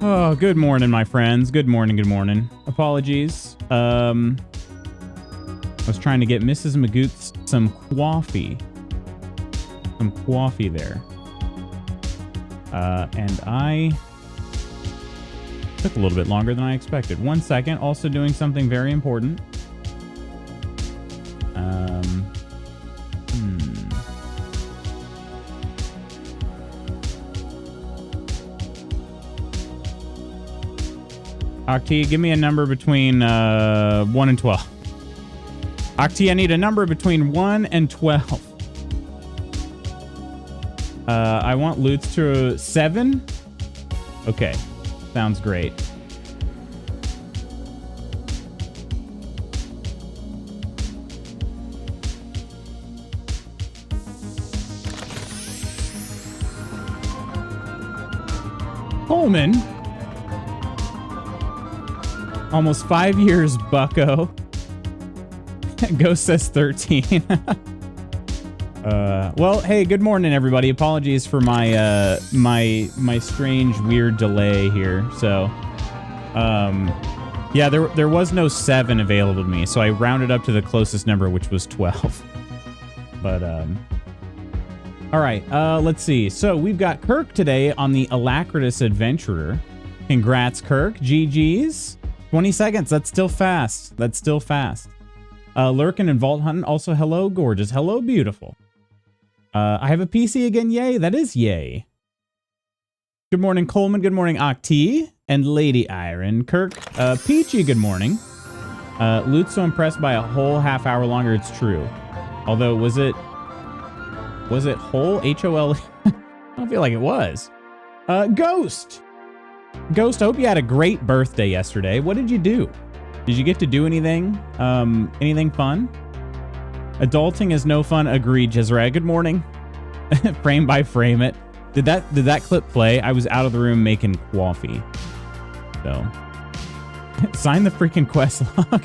Oh, good morning, my friends. Good morning, good morning. Apologies. I was trying to get Mrs. Magoots some coffee. Some coffee there. And I took a little bit longer than I expected. 1 second. Also doing something very important. Octi, give me a number between 1 and 12. Octi, I need a number between 1 and 12. I want loots to 7. Okay, sounds great. Coleman. Almost 5 years, bucko. Ghost says 13. Well, hey, good morning, everybody. Apologies for my my strange, weird delay here. So, yeah, there was no 7 available to me, so I rounded up to the closest number, which was 12. But, all right, let's see. So we've got Kirk today on the Alacritus Adventurer. Congrats, Kirk. GG's. 20 seconds. That's still fast. That's still fast. Lurkin and Vault Hunting. Also, hello, gorgeous. Hello, beautiful. I have a PC again. Yay. That is yay. Good morning, Coleman. Good morning, Octi. And Lady Iron. Kirk. Peachy, good morning. Loot's so impressed by a whole half hour longer. It's true. Although, was it whole? H-O-L? I don't feel like it was. Ghost. Ghost, I hope you had a great birthday yesterday. What did you do? Did you get to do anything? Anything fun? Adulting is no fun. Agreed, Jezreel. Good morning. Frame by frame it. Did that clip play? I was out of the room making coffee. So sign the freaking quest log.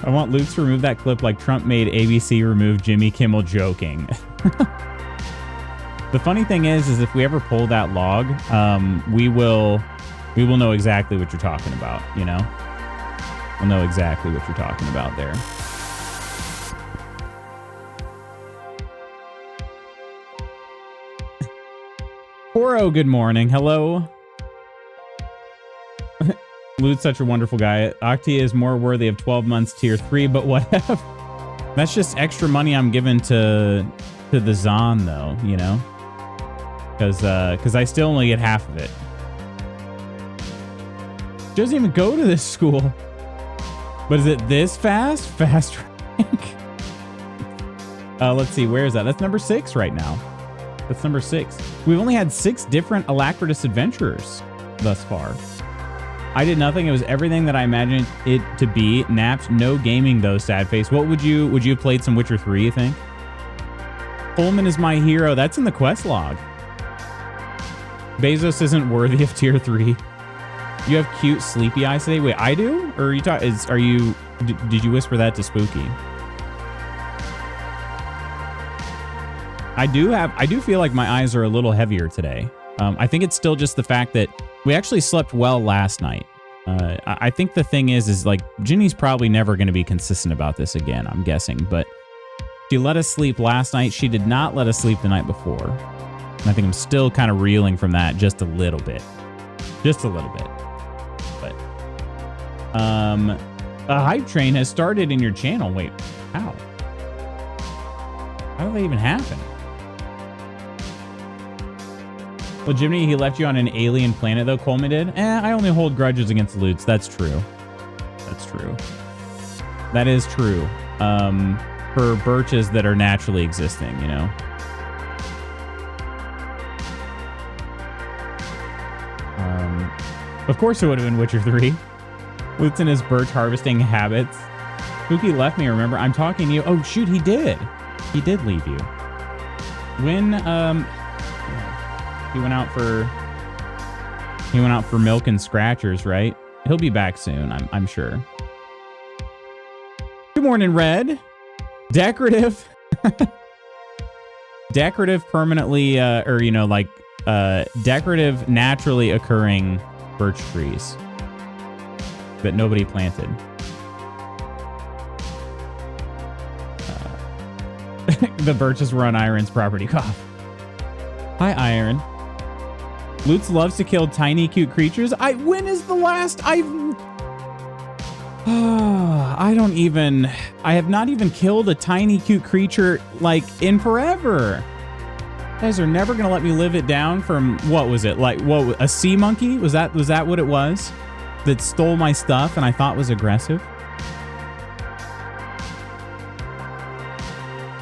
I want Luke to remove that clip like Trump made ABC remove Jimmy Kimmel joking. The funny thing is if we ever pull that log, we will know exactly what you're talking about, you know? We'll know exactly what you're talking about there. Poro, good morning. Hello. Lude's such a wonderful guy. Octi is more worthy of 12 months tier 3, but whatever. That's just extra money I'm giving to the Zon, though, you know? Because I still only get half of it. She doesn't even go to this school. But is it this fast? Fast rank? Let's see, where is that? That's number 6 right now. That's number 6. We've only had 6 different Alacritus Adventurers thus far. I did nothing. It was everything that I imagined it to be. Naps, no gaming though, sad face. What would you have played some Witcher 3, you think? Coleman is my hero. That's in the quest log. Bezos isn't worthy of tier 3. You have cute sleepy eyes today. Wait, I do? Or did you whisper that to Spooky? I do feel like my eyes are a little heavier today. I think it's still just the fact that we actually slept well last night. I think the thing is like Ginny's probably never going to be consistent about this again, I'm guessing, but she let us sleep last night. She did not let us sleep the night before. And I think I'm still kind of reeling from that just a little bit. Just a little bit. But a hype train has started in your channel. Wait, how? How did that even happen? Well, Jimmy, he left you on an alien planet, though, Coleman did. I only hold grudges against Lutz. That's true. That's true. That is true. For birches that are naturally existing, you know? Of course it would have been Witcher 3. Lutz and his birch harvesting habits. Spooky left me, remember? I'm talking to you. Oh, shoot, he did. He did leave you. When, he went out for milk and scratchers, right? He'll be back soon, I'm sure. Good morning, Red. Decorative. Decorative permanently, or, you know, like decorative, naturally occurring birch trees that nobody planted. The birches were on Iron's property. Cough. Hi, Iron. Lutz loves to kill tiny, cute creatures. When is the last I have not even killed a tiny, cute creature, like, in forever. You guys are never going to let me live it down from, what was it? Like, what, a sea monkey? Was that what it was? That stole my stuff and I thought was aggressive?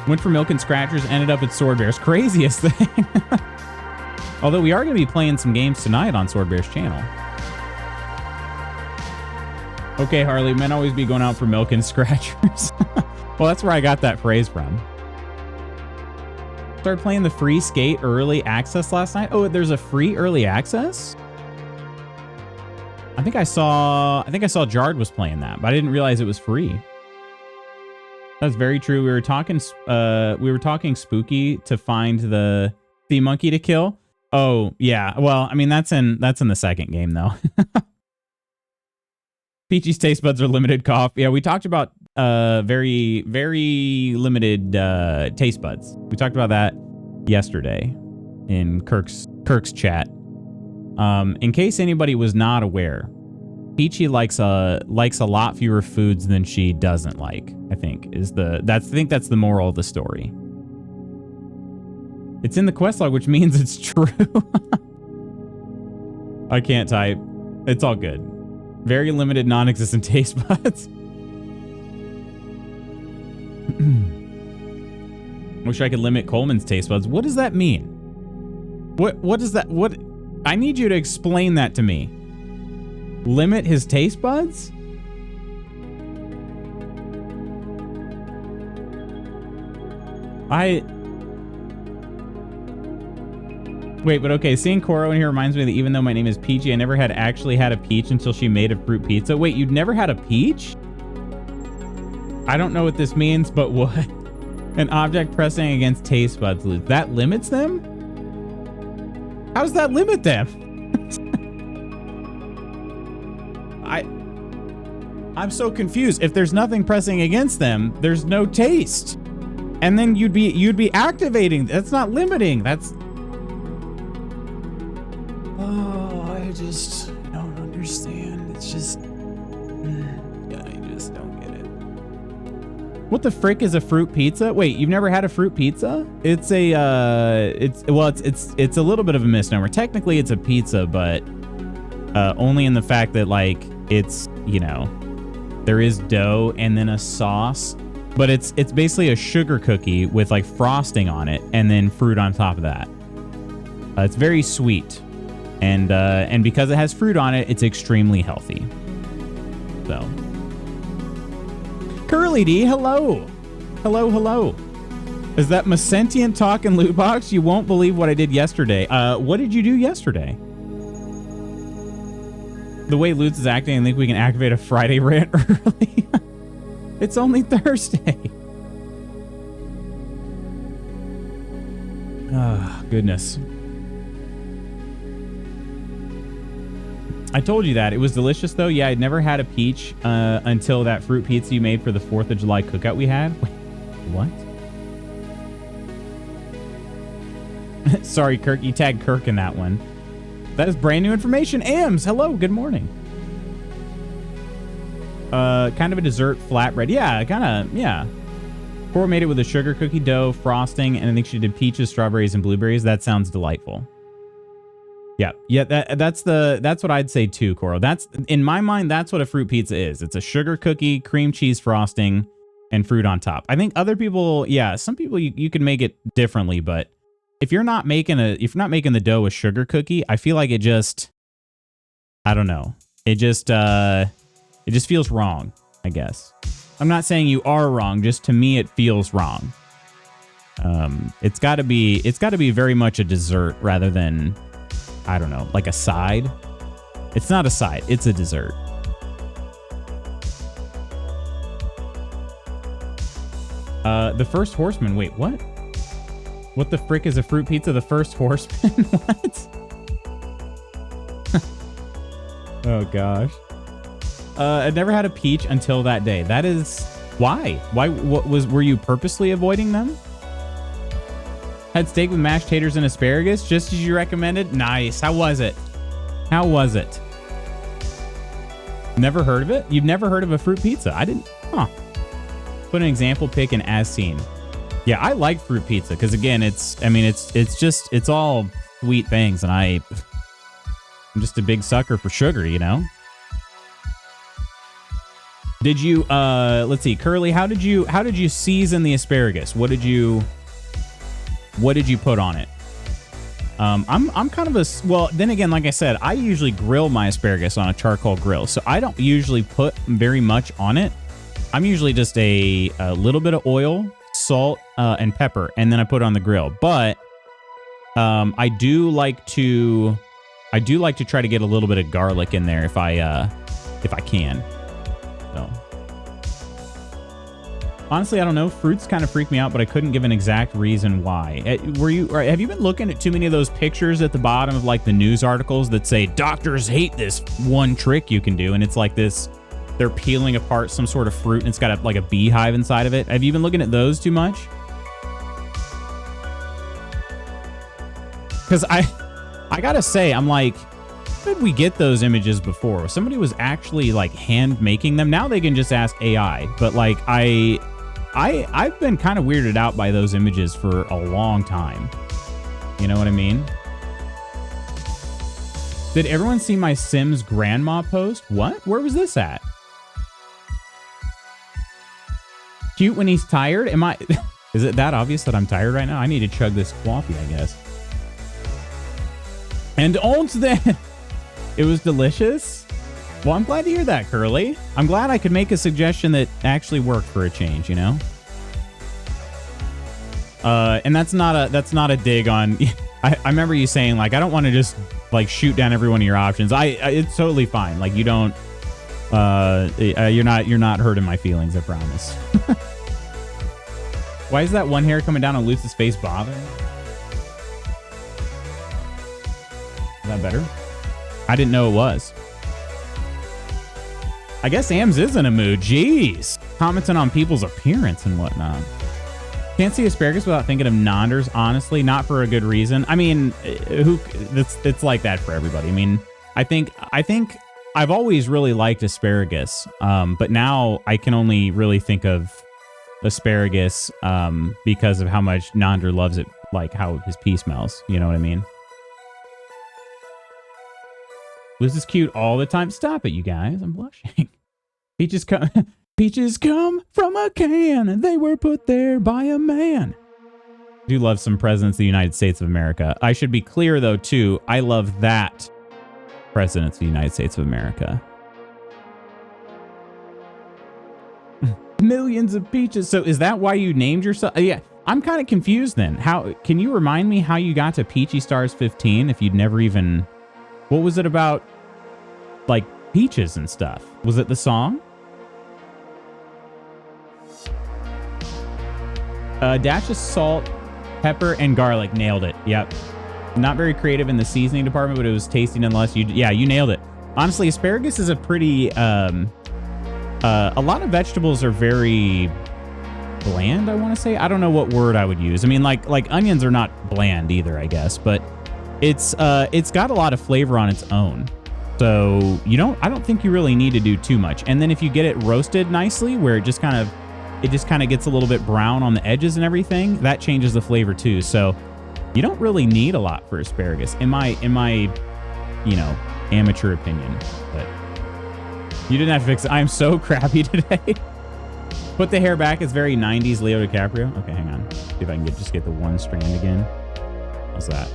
Went for milk and scratchers, ended up at Sword Bears. Craziest thing. Although we are going to be playing some games tonight on Sword Bears channel. Okay, Harley, men always be going out for milk and scratchers. Well, that's where I got that phrase from. Started playing the free Skate early access last night. Oh, there's a free early access? I think I saw Jard was playing that, but I didn't realize it was free. That's very true. We were talking spooky to find the sea monkey to kill. Oh, yeah. Well, I mean, that's in the second game, though. Peachy's taste buds are limited. Cough. Yeah, we talked about very, very limited taste buds. We talked about that yesterday in Kirk's chat. In case anybody was not aware, Peachy likes a lot fewer foods than she doesn't like. I think that's the moral of the story. It's in the quest log, which means it's true. I can't type. It's all good. Very limited, non-existent taste buds. Wish I could limit Coleman's taste buds. What does that mean? What does that? What? I need you to explain that to me. Limit his taste buds? Wait, but okay, seeing Koro in here reminds me that even though my name is Peachy, I never actually had a peach until she made a fruit pizza. Wait, you'd never had a peach? I don't know what this means, but what? An object pressing against taste buds. That limits them? How does that limit them? I'm so confused. If there's nothing pressing against them, there's no taste. And then you'd be activating. That's not limiting. That's... Oh, I just don't understand. It's just... I just don't get it. What the frick is a fruit pizza? Wait, you've never had a fruit pizza? It's a, it's a little bit of a misnomer. Technically, it's a pizza, but only in the fact that, like, it's, you know, there is dough and then a sauce, but it's basically a sugar cookie with like frosting on it and then fruit on top of that. It's very sweet, and because it has fruit on it, it's extremely healthy. So, Curly D, hello, hello. Is that my sentient talk in loot box? You won't believe what I did yesterday. What did you do yesterday? The way Lutz is acting, I think we can activate a Friday rant early. It's only Thursday. Oh, goodness. I told you that. It was delicious, though. Yeah, I'd never had a peach until that fruit pizza you made for the 4th of July cookout we had. Wait, what? Sorry, Kirk. You tagged Kirk in that one. That is brand new information. Ams, hello, good morning. Kind of a dessert flatbread. Yeah, yeah. Cora made it with a sugar cookie dough, frosting, and I think she did peaches, strawberries, and blueberries. That sounds delightful. Yeah, that's what I'd say too, Cora. That's, in my mind, that's what a fruit pizza is. It's a sugar cookie, cream cheese frosting, and fruit on top. I think other people, yeah, some people you can make it differently, but if you're not making the dough a sugar cookie, I feel like it just, I don't know. It just feels wrong, I guess. I'm not saying you are wrong, just to me it feels wrong. It's got to be very much a dessert rather than, I don't know, like a side. It's not a side, it's a dessert. The First Horseman, wait, what? What the frick is a fruit pizza? The first horseman? What? Oh gosh. I'd never had a peach until that day. That is why? Why? Were you purposely avoiding them? Had steak with mashed taters and asparagus, just as you recommended. Nice. How was it? How was it? Never heard of it? You've never heard of a fruit pizza? I didn't. Huh. Put an example pic in as seen. Yeah, I like fruit pizza because again, it's all sweet things, and I'm just a big sucker for sugar, you know. Did you let's see, Curly, how did you season the asparagus? What did you put on it? I'm kind of well, then again, like I said, I usually grill my asparagus on a charcoal grill, so I don't usually put very much on it. I'm usually just a little bit of oil, salt, and pepper, and then I put it on the grill. But I do like to try to get a little bit of garlic in there if I can. So honestly, I don't know. Fruits kind of freak me out, but I couldn't give an exact reason why. Have you been looking at too many of those pictures at the bottom of like the news articles that say doctors hate this one trick you can do, and it's like this, they're peeling apart some sort of fruit and it's got like a beehive inside of it. Have you been looking at those too much? Because I gotta say, I'm like, how did we get those images before? Somebody was actually like hand making them. Now they can just ask AI, but like I've been kind of weirded out by those images for a long time. You know what I mean? Did everyone see my Sims grandma post? What? Where was this at? Cute when he's tired? Am I... Is it that obvious that I'm tired right now? I need to chug this coffee, I guess. And then... It was delicious? Well, I'm glad to hear that, Curly. I'm glad I could make a suggestion that actually worked for a change, you know? And that's not a dig on... I remember you saying, like, I don't want to just, like, shoot down every one of your options. It's totally fine. Like, you don't... you're not hurting my feelings, I promise. Why is that one hair coming down on Lutz's face bothering? Is that better? I didn't know it was. I guess Ams is in a mood. Jeez. Commenting on people's appearance and whatnot. Can't see asparagus without thinking of Nonders, honestly. Not for a good reason. I mean, it's like that for everybody. I mean, I think I've always really liked asparagus, but now I can only really think of asparagus because of how much Nonder loves it, like how his pee smells. You know what I mean? Liz is cute all the time. Stop it, you guys. I'm blushing. Peaches come from a can, and they were put there by a man. I do love some presidents of the United States of America. I should be clear, though, too. I love that presidents of the United States of America. Millions of peaches. So is that why you named yourself? Yeah, I'm kind of confused then. How can you remind me how you got to Peachy Stars 15 if you'd never even... What was it about, like, peaches and stuff? Was it the song? Dash of salt, pepper, and garlic. Nailed it. Yep. Not very creative in the seasoning department, but it was tasty nonetheless. You nailed it. Honestly, asparagus is a pretty... a lot of vegetables are very bland, I want to say. I don't know what word I would use. I mean, like onions are not bland either, I guess, but... It's got a lot of flavor on its own. So I don't think you really need to do too much. And then if you get it roasted nicely, where it just kind of gets a little bit brown on the edges and everything, that changes the flavor too. So you don't really need a lot for asparagus, in my amateur opinion. But you didn't have to fix it. I'm so crappy today. Put the hair back. It's very 90s Leo DiCaprio. Okay, hang on. See if I can just get the one strand again. How's that?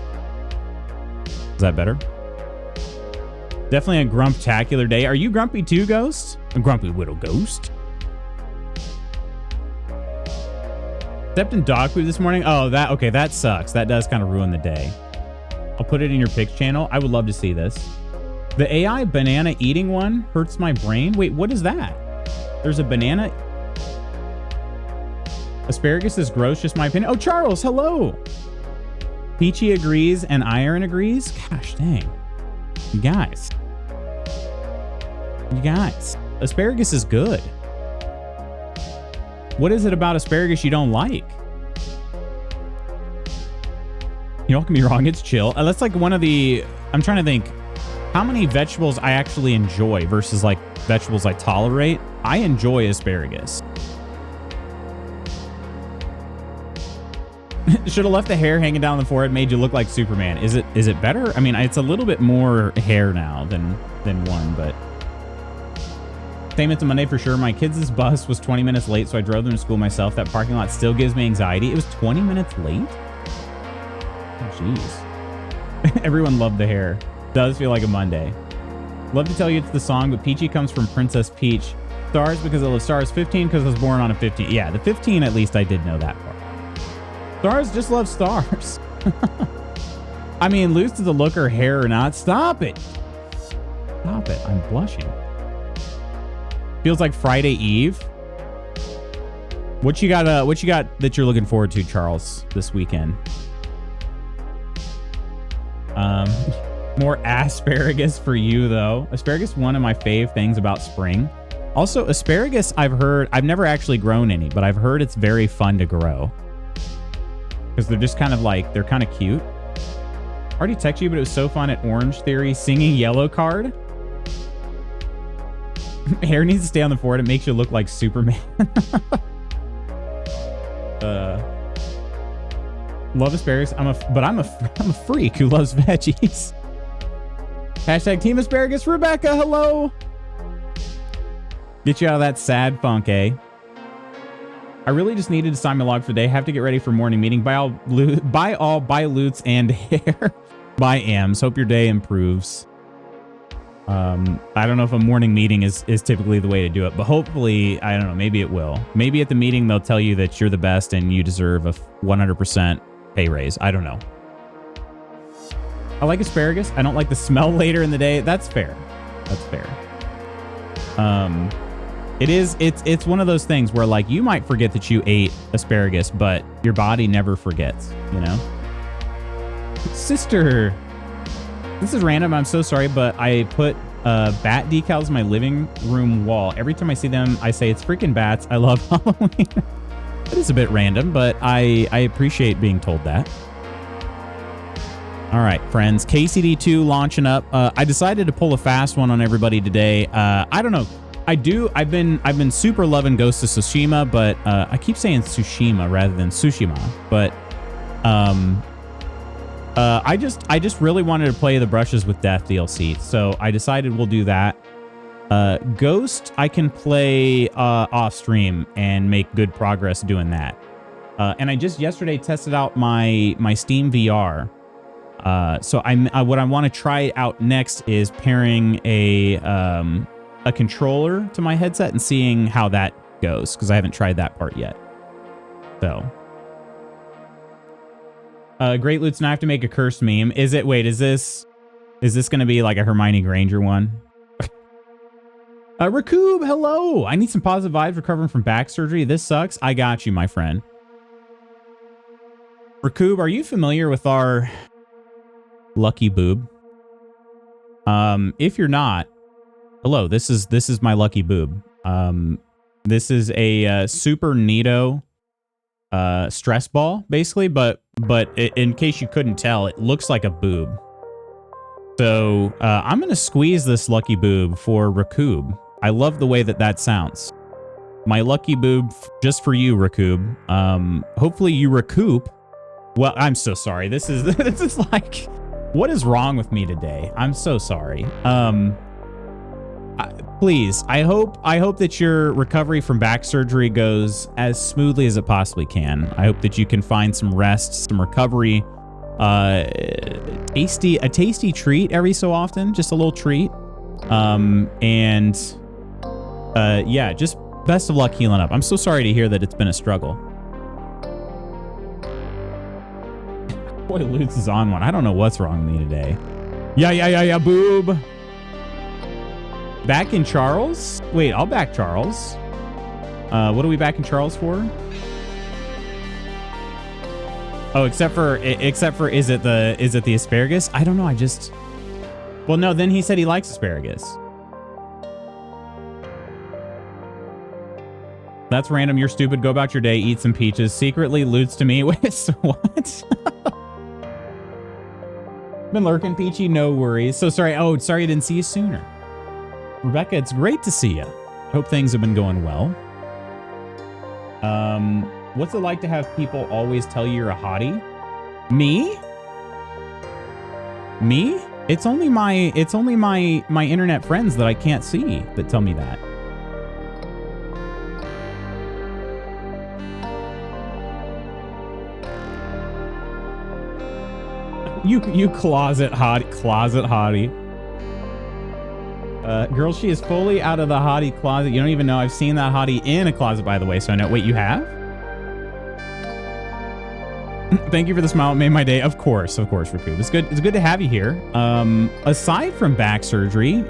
Is that better? Definitely a grumptacular day. Are you grumpy too, Ghost? A grumpy little ghost? Stepped in dog food this morning. Oh, that sucks. That does kind of ruin the day. I'll put it in your pics channel. I would love to see this. The AI banana eating one hurts my brain. Wait, what is that? There's a banana. Asparagus is gross, just my opinion. Oh, Charles, hello. Peachy agrees and Iron agrees. Gosh dang. You guys. Asparagus is good. What is it about asparagus you don't like? You don't get me wrong, it's chill. That's like one of the... I'm trying to think how many vegetables I actually enjoy versus like vegetables I tolerate. I enjoy asparagus. Should have left the hair hanging down the forehead, made you look like Superman. Is it better? I mean, it's a little bit more hair now than one, but... Same, it's a Monday for sure. My kids' bus was 20 minutes late, so I drove them to school myself. That parking lot still gives me anxiety. It was 20 minutes late? Oh, jeez. Everyone loved the hair. Does feel like a Monday. Love to tell you it's the song, but Peachy comes from Princess Peach. Stars because I love stars. 15 because I was born on a 15. Yeah, the 15 at least I did know that part. Stars just love stars. I mean, lose to the look or hair or not. Stop it. Stop it. I'm blushing. Feels like Friday Eve. What you got that you're looking forward to, Charles, this weekend? More asparagus for you, though. Asparagus, one of my fave things about spring. Also, asparagus, I've never actually grown any, but I've heard it's very fun to grow. Because they're just kind of like, they're kind of cute. Already texted you, but it was so fun at Orange Theory singing Yellow Card. Hair needs to stay on the forehead. It makes you look like Superman. Love asparagus. I'm a freak who loves veggies. Hashtag Team Asparagus. Rebecca, hello. Get you out of that sad funk, eh? I really just needed to sign my log for the day. Have to get ready for morning meeting. Buy loots and hair. Buy AMs. Hope your day improves. I don't know if a morning meeting is typically the way to do it, but hopefully, I don't know, maybe it will. Maybe at the meeting, they'll tell you that you're the best and you deserve a 100% pay raise. I don't know. I like asparagus. I don't like the smell later in the day. That's fair. That's fair. It's one of those things where like you might forget that you ate asparagus, but your body never forgets, you know? Sister, this is random. I'm so sorry, but I put bat decals in my living room wall. Every time I see them, I say it's freaking bats. I love Halloween. It is a bit random, but I appreciate being told that. All right, friends. KCD2 launching up. I decided to pull a fast one on everybody today. I don't know. I've been super loving Ghost of Tsushima, but I keep saying Tsushima rather than Tsushima. But I just really wanted to play the Brushes with Death DLC, so I decided we'll do that. Ghost, I can play off stream and make good progress doing that. And I just yesterday tested out my Steam VR. So what I want to try out next is pairing a controller to my headset and seeing how that goes, because I haven't tried that part yet. So. Great Loots, and I have to make a cursed meme. Is this going to be like a Hermione Granger one? Rakoob, hello. I need some positive vibes recovering from back surgery. This sucks. I got you, my friend. Rakoob, are you familiar with our lucky boob? If you're not, hello, this is my lucky boob. This is a super neato stress ball, basically, but in case you couldn't tell, it looks like a boob. So I'm gonna squeeze this lucky boob for Rakoob. I love the way that sounds. My lucky boob just for you, Rakoob. Hopefully you recoup. Well, I'm so sorry. This is like, what is wrong with me today? I'm so sorry. Please, I hope that your recovery from back surgery goes as smoothly as it possibly can. I hope that you can find some rest, some recovery, a tasty treat every so often, just a little treat. Yeah, just best of luck healing up. I'm so sorry to hear that it's been a struggle. Boy, Lutz is on one. I don't know what's wrong with me today. Yeah, boob. Back in Charles? Wait, I'll back Charles. What are we backing Charles for? Oh, except for is it the asparagus? I don't know. Well, no, then he said he likes asparagus. That's random. You're stupid. Go about your day. Eat some peaches. Secretly loots to me. Wait, what? Been lurking, Peachy. No worries. So sorry. Oh, sorry I didn't see you sooner. Rebecca, it's great to see you. Hope things have been going well. What's it like to have people always tell you you're a hottie? Me? Me? It's only my internet friends that I can't see that tell me that. You closet hottie. Girl, she is fully out of the hottie closet. You don't even know I've seen that hottie in a closet, by the way. So I know. Wait, you have? Thank you for the smile. It made my day. Of course, Raku. It's good to have you here. Aside from back surgery,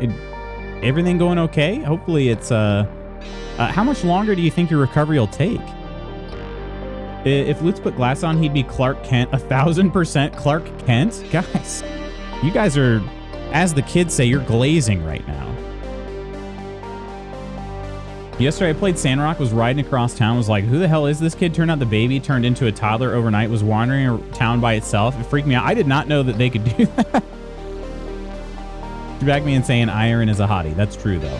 everything going okay? Hopefully it's how much longer do you think your recovery will take? If Lutz put glass on, he'd be Clark Kent. 1,000% Clark Kent? Guys, you guys are, as the kids say, you're glazing right now. Yesterday I played Sandrock, was riding across town, was like, who the hell is this kid? Turned out the baby turned into a toddler overnight, was wandering a town by itself. It freaked me out. I did not know that they could do that. You back me in saying Iron is a hottie. That's true, though.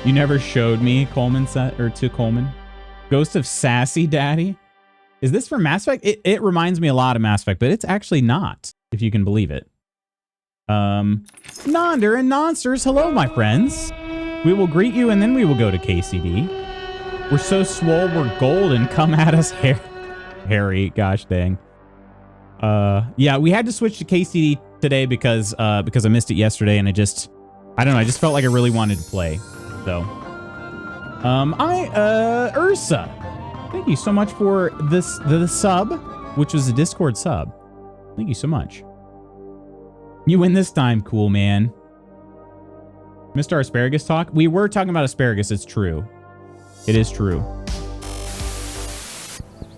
You never showed me Coleman to Coleman. Ghost of Sassy Daddy. Is this from Mass Effect? It reminds me a lot of Mass Effect, but it's actually not, if you can believe it. Nonder and Nonsters, hello, my friends. We will greet you, and then we will go to KCD. We're so swole, we're golden. Come at us, Harry. Gosh dang. Yeah, we had to switch to KCD today because I missed it yesterday, and I don't know. I just felt like I really wanted to play. So, Ursa. Thank you so much for the sub, which was a Discord sub. Thank you so much. You win this time, cool man. Mr. Asparagus talk. We were talking about asparagus. It's true. It is true.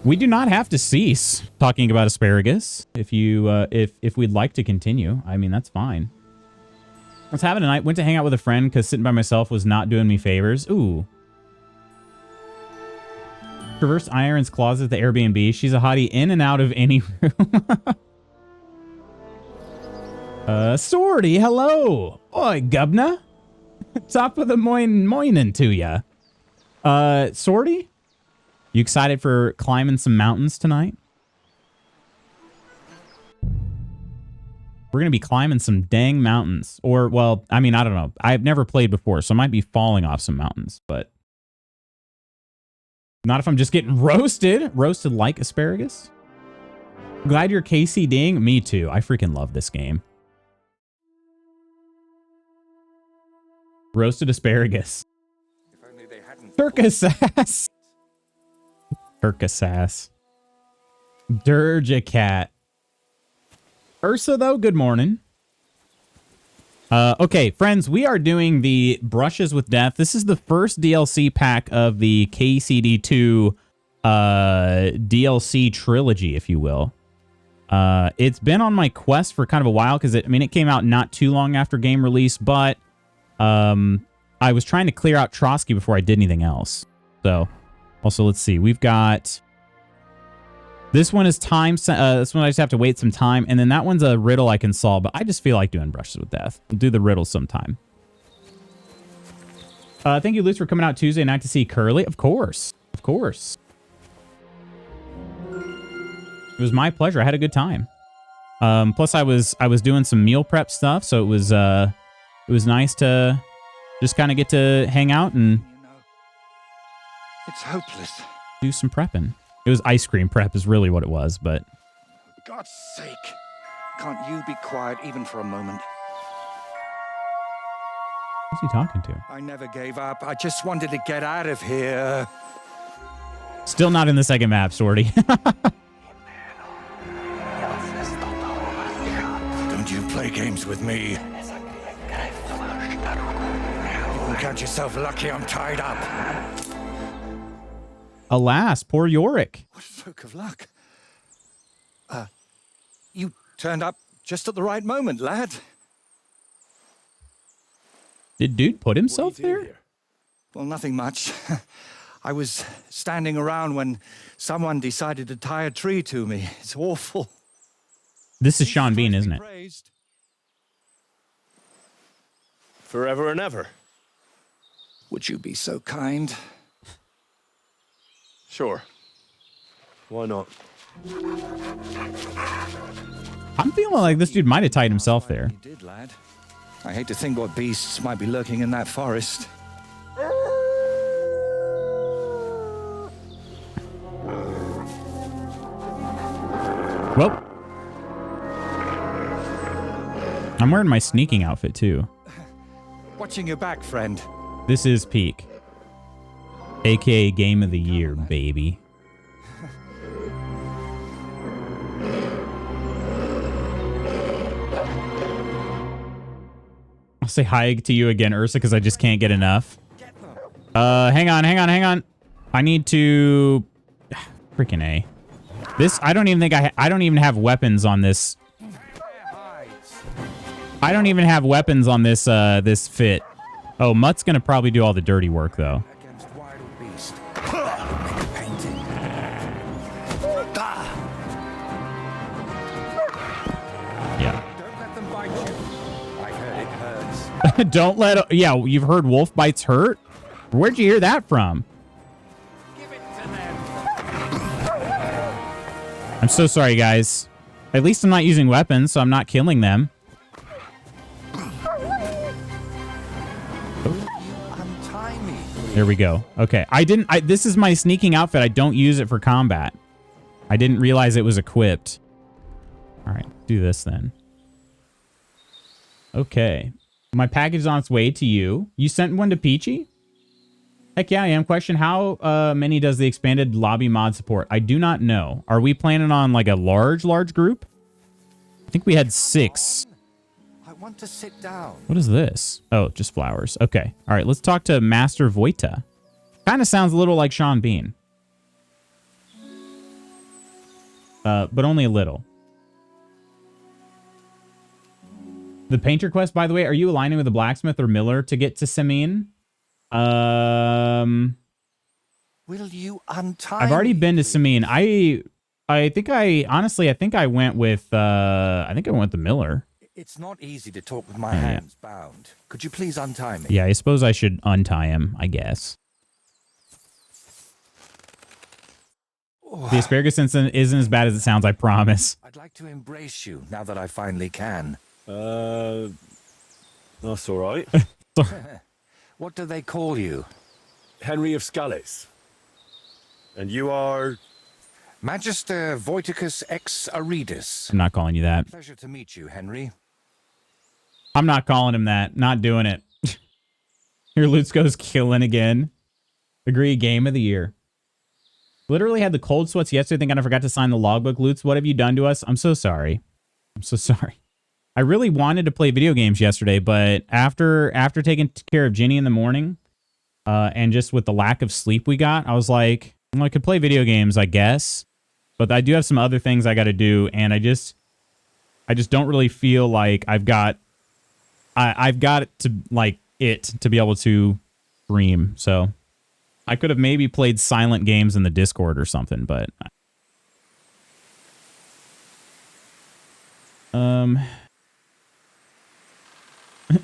We do not have to cease talking about asparagus. If we'd like to continue, I mean, that's fine. What's happening tonight? Went to hang out with a friend because sitting by myself was not doing me favors. Ooh. Traverse Iron's closet at the Airbnb. She's a hottie in and out of any room. Sorty, hello. Oi, Gubna. Top of the morning to ya. Sorty? You excited for climbing some mountains tonight? We're going to be climbing some dang mountains. Or, well, I mean, I don't know. I've never played before, so I might be falling off some mountains, but not if I'm just getting roasted. Roasted like asparagus. Glad you're KCDing. Me too. I freaking love this game. Roasted asparagus. Turkasass. Turkasass. Durjacat. Ursa, though, good morning. Okay, friends, we are doing the Brushes with Death. This is the first DLC pack of the KCD2 DLC trilogy, if you will. It's been on my quest for kind of a while because it came out not too long after game release, but I was trying to clear out Trotsky before I did anything else. So, also, let's see. We've got... This one is time. This one I just have to wait some time. And then that one's a riddle I can solve. But I just feel like doing Brushes with Death. We'll do the riddle sometime. Thank you, Luce, for coming out Tuesday night to see Curly. Of course. Of course. It was my pleasure. I had a good time. Plus, I was doing some meal prep stuff. So it was nice to just kind of get to hang out and... It's hopeless. Do some prepping. It was ice cream prep is really what it was, but... For God's sake, can't you be quiet even for a moment? Who's he talking to? I never gave up. I just wanted to get out of here. Still not in the second map, Sorty. Don't you play games with me. You can count yourself lucky I'm tied up. Alas, poor Yorick. What a stroke of luck. You turned up just at the right moment, lad. Did dude put himself What are you doing there? here? Well, nothing much. I was standing around when someone decided to tie a tree to me. It's awful. This is Sean Bean, Jesus isn't be it? praised. Forever and ever. Would you be so kind? Sure. Why not? I'm feeling like this dude might have tied himself there. You did, lad. I hate to think what beasts might be lurking in that forest. Well, I'm wearing my sneaking outfit too. Watching your back, friend. This is peak, aka game of the year, baby. I'll say hi to you again, Ursa, because I just can't get enough. Hang on. I need to freaking A. This I don't even think I don't even have weapons on this. I don't even have weapons on this this fit. Oh, Mutt's gonna probably do all the dirty work though. Against wild beast. Make a painting. Yeah. Don't let them bite you. I heard it hurts. Don't let. Yeah, you've heard wolf bites hurt. Where'd you hear that from? Give it to them. I'm so sorry, guys. At least I'm not using weapons, so I'm not killing them. Untie me. There we go. Okay. This is my sneaking outfit. I don't use it for combat. I didn't realize it was equipped. All right. Do this then. Okay. My package is on its way to you. You sent one to Peachy? Heck yeah, I am. Question, how many does the expanded lobby mod support? I do not know. Are we planning on like a large group? I think we had 6. I want to sit down. What is this? Oh, just flowers. Okay. All right, let's talk to Master Voita. Kind of sounds a little like Sean Bean. But only a little. The painter quest, by the way, are you aligning with the blacksmith or miller to get to Samin? Will you untie I've already me, been to please? Samin. I think I went with the miller. It's not easy to talk with my hands bound. Could you please untie me? Yeah, I suppose I should untie him, I guess. The asparagus incident isn't as bad as it sounds, I promise. I'd like to embrace you now that I finally can. That's all right. What do they call you? Henry of Scales. And you are... Magister Voiticus ex Aridus. I'm not calling you that. Pleasure to meet you, Henry. I'm not calling him that. Not doing it. Your Lutzko's killing again. Agree, game of the year. Literally had the cold sweats yesterday. Think I forgot to sign the logbook, Lutz. What have you done to us? I'm so sorry. I'm so sorry. I really wanted to play video games yesterday, but after taking care of Ginny in the morning, and just with the lack of sleep we got, I was like, well, I could play video games, I guess, but I do have some other things I got to do, and I just don't really feel like I've got to be able to stream. So I could have maybe played silent games in the Discord or something, but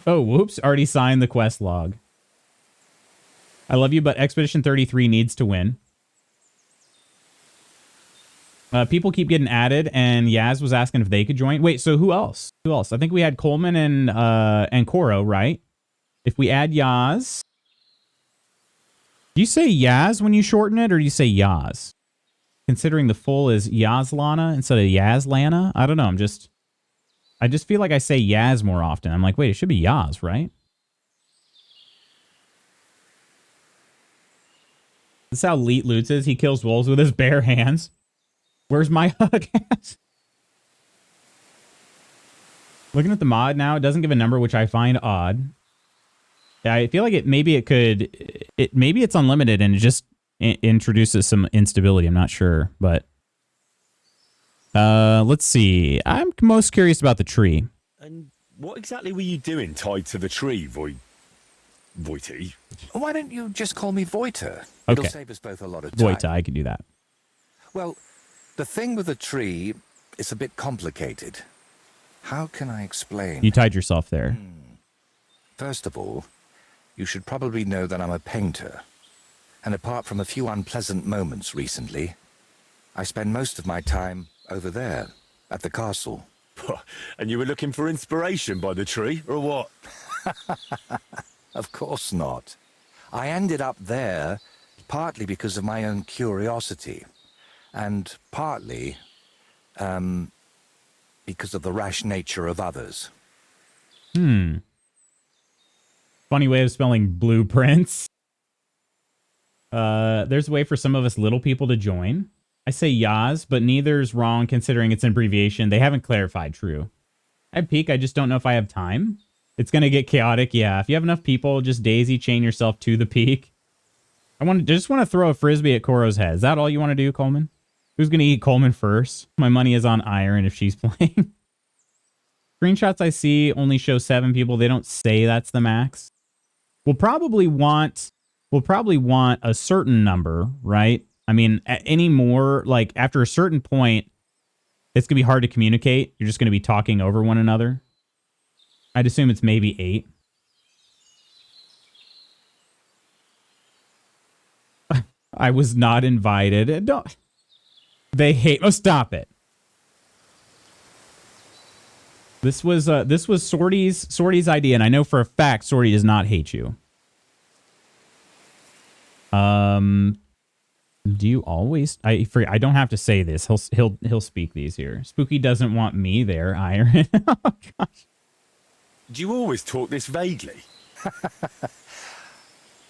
oh, whoops, already signed the quest log. I love you, but Expedition 33 needs to win. People keep getting added, and Yaz was asking if they could join. Wait, so who else? Who else? I think we had Coleman and Koro, right? If we add Yaz... Do you say Yaz when you shorten it, or do you say Yaz? Considering the full is Yazlana instead of Yazlana? I don't know, I just feel like I say Yaz more often. I'm like, wait, it should be Yaz, right? This is how Leet Lutz is. He kills wolves with his bare hands. Where's my hug ass? Looking at the mod now, it doesn't give a number, which I find odd. I feel like maybe it's unlimited and it just introduces some instability. I'm not sure, but Let's see. I'm most curious about the tree. And what exactly were you doing tied to the tree, Voity? Why don't you just call me Voiter? Okay. It'll save us both a lot of time. Voita, I can do that. Well, the thing with the tree is a bit complicated. How can I explain? You tied yourself there. First of all, you should probably know that I'm a painter. And apart from a few unpleasant moments recently, I spend most of my time over there, at the castle. And you were looking for inspiration by the tree, or what? Of course not. I ended up there partly because of my own curiosity, and partly, because of the rash nature of others. Funny way of spelling blueprints. There's a way for some of us little people to join. I say Yaz, but neither's wrong considering it's an abbreviation. They haven't clarified. True. At peak, I just don't know if I have time. It's going to get chaotic. Yeah, if you have enough people, just daisy chain yourself to the peak. Just want to throw a frisbee at Koro's head. Is that all you want to do, Coleman? Who's going to eat Coleman first? My money is on Iron if she's playing. Screenshots I see only show 7 people. They don't say that's the max. We'll probably want a certain number, right? I mean, any more, like after a certain point, it's going to be hard to communicate. You're just going to be talking over one another. I'd assume it's maybe 8. I was not invited. Don't. They hate. Oh, stop it. This was Sorty's idea, and I know for a fact Sorty does not hate you. Do you always? I don't have to say this. He'll speak these here. Spooky doesn't want me there, Iron. Oh gosh. Do you always talk this vaguely?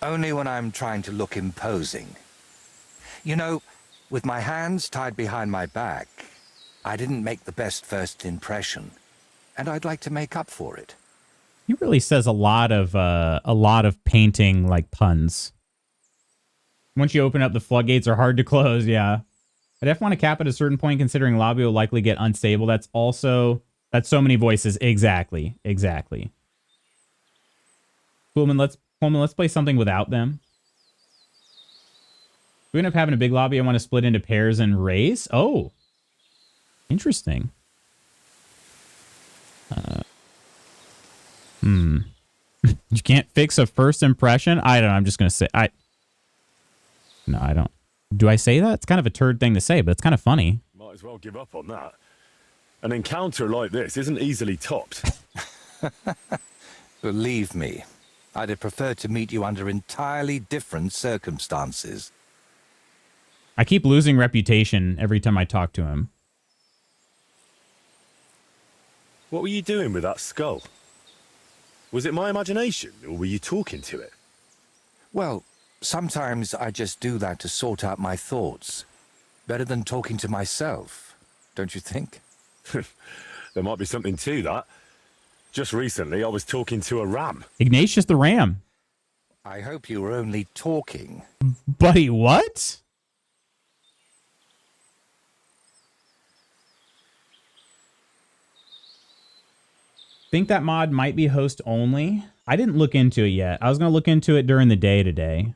Only when I'm trying to look imposing. You know, with my hands tied behind my back, I didn't make the best first impression, and I'd like to make up for it. He really says a lot of painting like puns. Once you open up, the floodgates are hard to close. Yeah, I definitely want to cap at a certain point, considering lobby will likely get unstable. That's so many voices. Exactly. Coleman, let's play something without them. If we end up having a big lobby, I want to split into pairs and race. Oh, interesting. You can't fix a first impression? I don't know. I'm just going to say... No, I don't. Do I say that? It's kind of a turd thing to say, but it's kind of funny. Might as well give up on that. An encounter like this isn't easily topped. Believe me, I'd have preferred to meet you under entirely different circumstances. I keep losing reputation every time I talk to him. What were you doing with that skull? Was it my imagination, or were you talking to it? Well, sometimes I just do that to sort out my thoughts. Better than talking to myself, don't you think? There might be something to that. Just recently, I was talking to a ram. Ignatius the Ram. I hope you were only talking. Buddy, what? Think that mod might be host only. I didn't look into it yet. I was going to look into it during the day today.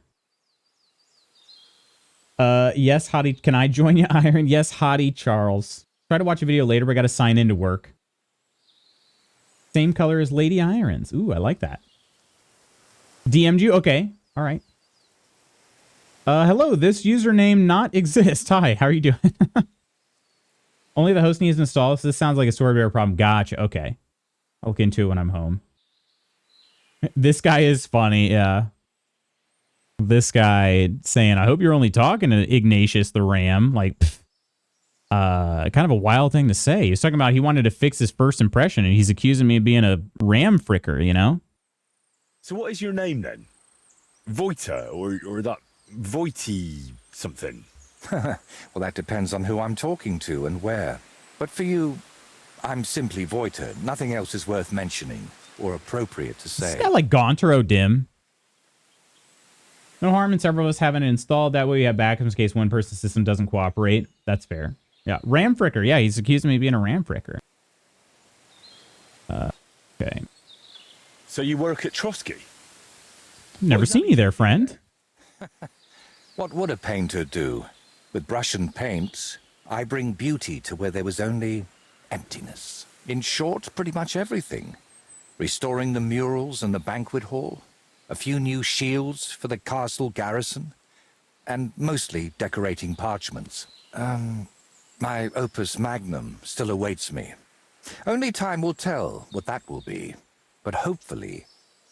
Yes, Hottie. Can I join you, Iron? Yes, Hottie Charles. Try to watch a video later, but I got to sign in to work. Same color as Lady Irons. Ooh, I like that. DM'd you? Okay. All right. Hello, this username not exist. Hi, how are you doing? Only the host needs to install, so this sounds like a Sword Bear problem. Gotcha. Okay. I'll look into it when I'm home. This guy is funny, yeah. This guy saying, I hope you're only talking to Ignatius the Ram. Like, kind of a wild thing to say. He was talking about he wanted to fix his first impression, and he's accusing me of being a ram fricker, you know? So what is your name then? Voita, or that Voity something? Well, that depends on who I'm talking to and where. But for you, I'm simply Voiter. Nothing else is worth mentioning or appropriate to say. This guy like Gaunter O'Dim. No harm in several of us having it installed. That way we have backups in case one person's system doesn't cooperate. That's fair. Yeah, ram fricker. Yeah, he's accused me of being a ram fricker. Okay. So you work at Trotsky? Never seen you there, friend. What would a painter do? With brush and paints, I bring beauty to where there was only emptiness. In short, pretty much everything. Restoring the murals and the banquet hall, a few new shields for the castle garrison, and mostly decorating parchments. My opus magnum still awaits me. Only time will tell what that will be, but hopefully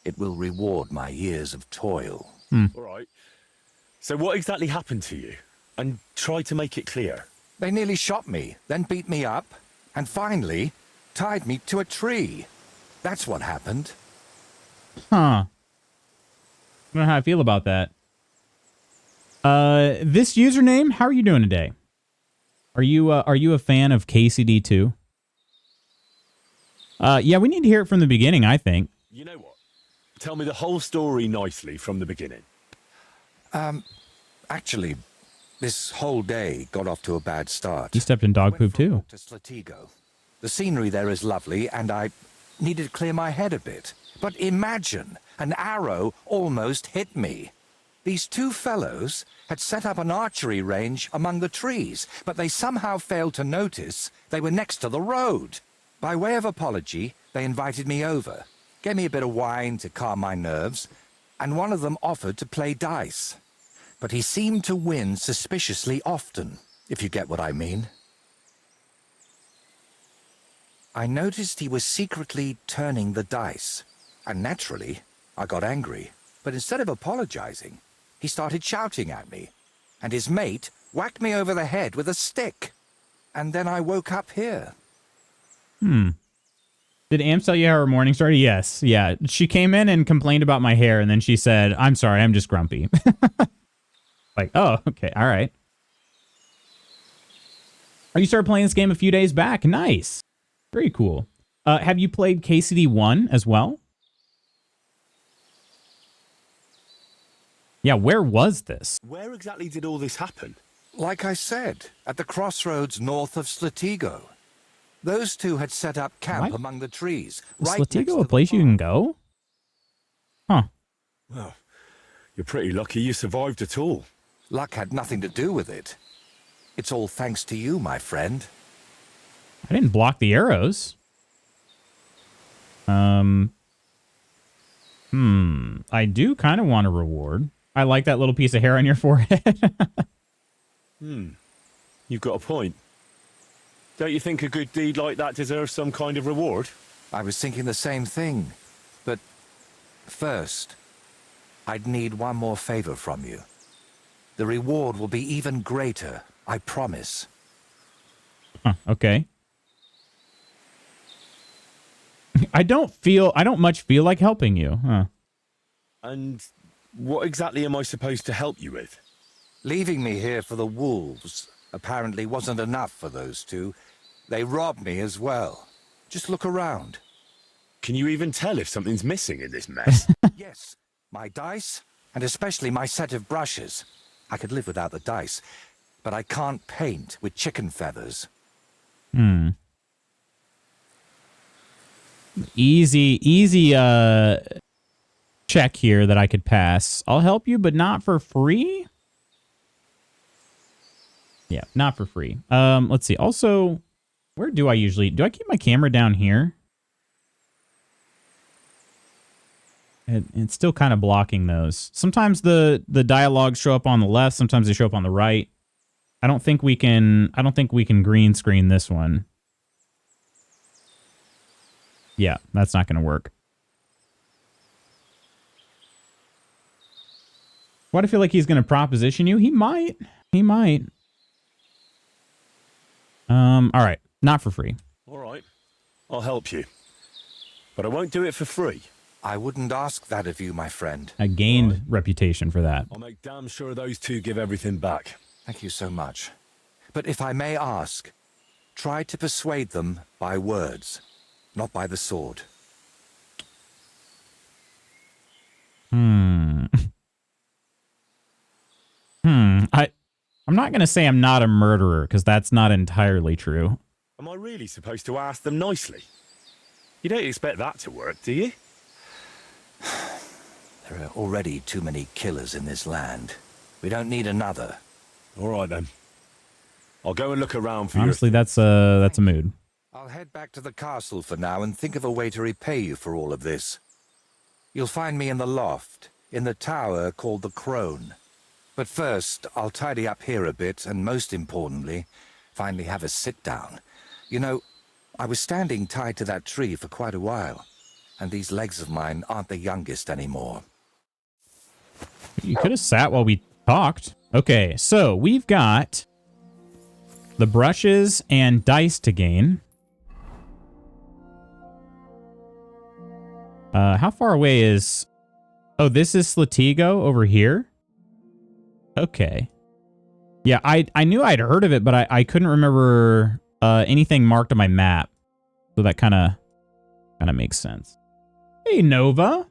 it will reward my years of toil. All right. So what exactly happened to you? And try to make it clear. They nearly shot me, then beat me up, and finally tied me to a tree. That's what happened. Huh. I don't know how I feel about that. This username, how are you doing today? Are you a fan of KCD2? Yeah, we need to hear it from the beginning, I think. You know what? Tell me the whole story nicely from the beginning. Actually, this whole day got off to a bad start. You stepped in dog Went poop for a too. walk to Slatigo. The scenery there is lovely, and I needed to clear my head a bit. But imagine, an arrow almost hit me. These two fellows had set up an archery range among the trees, but they somehow failed to notice they were next to the road. By way of apology, they invited me over, gave me a bit of wine to calm my nerves, and one of them offered to play dice. But he seemed to win suspiciously often, if you get what I mean. I noticed he was secretly turning the dice, and naturally, I got angry. But instead of apologizing, he started shouting at me, and his mate whacked me over the head with a stick. And then I woke up here. Did Am tell you how her morning started? Yes. Yeah. She came in and complained about my hair, and then she said, I'm sorry, I'm just grumpy. Like, oh, okay. All right. Oh, you started playing this game a few days back. Nice. Very cool. Have you played KCD 1 as well? Yeah, where was this? Where exactly did all this happen? Like I said, at the crossroads north of Slatigo. Those two had set up camp What? among the trees. Is Right next to Slatigo a the place you farm. can go? Huh. Well, you're pretty lucky you survived at all. Luck had nothing to do with it. It's all thanks to you, my friend. I didn't block the arrows. I do kind of want a reward. I like that little piece of hair on your forehead. You've got a point. Don't you think a good deed like that deserves some kind of reward? I was thinking the same thing. But first, I'd need one more favor from you. The reward will be even greater, I promise. Huh, okay. I don't much feel like helping you. Huh. And what exactly am I supposed to help you with? Leaving me here for the wolves apparently wasn't enough for those two. They robbed me as well. Just look around. Can you even tell if something's missing in this mess? Yes, my dice, and especially my set of brushes. I could live without the dice, but I can't paint with chicken feathers. Easy check here that I could pass. I'll help you, but not for free? Yeah, not for free. Let's see. Also, where do I keep my camera down here? It's still kind of blocking those. Sometimes the dialogues show up on the left, sometimes they show up on the right. I don't think we can green screen this one. Yeah, that's not going to work. Why do I feel like he's going to proposition you? He might. He might. All right. Not for free. All right. I'll help you. But I won't do it for free. I wouldn't ask that of you, my friend. I gained reputation for that. I'll make damn sure those two give everything back. Thank you so much. But if I may ask, try to persuade them by words, not by the sword. I'm not going to say I'm not a murderer, because that's not entirely true. Am I really supposed to ask them nicely? You don't expect that to work, do you? There are already too many killers in this land. We don't need another. All right, then. I'll go and look around for Honestly, that's a mood. I'll head back to the castle for now and think of a way to repay you for all of this. You'll find me in the loft, in the tower called the Crone. But first, I'll tidy up here a bit, and most importantly, finally have a sit-down. You know, I was standing tied to that tree for quite a while, and these legs of mine aren't the youngest anymore. You could have sat while we talked. Okay, so we've got the brushes and dice to gain. How far away is... Oh, this is Slatigo over here? Okay. Yeah, I knew I'd heard of it, but I couldn't remember anything marked on my map. So that kind of makes sense. Hey, Nova.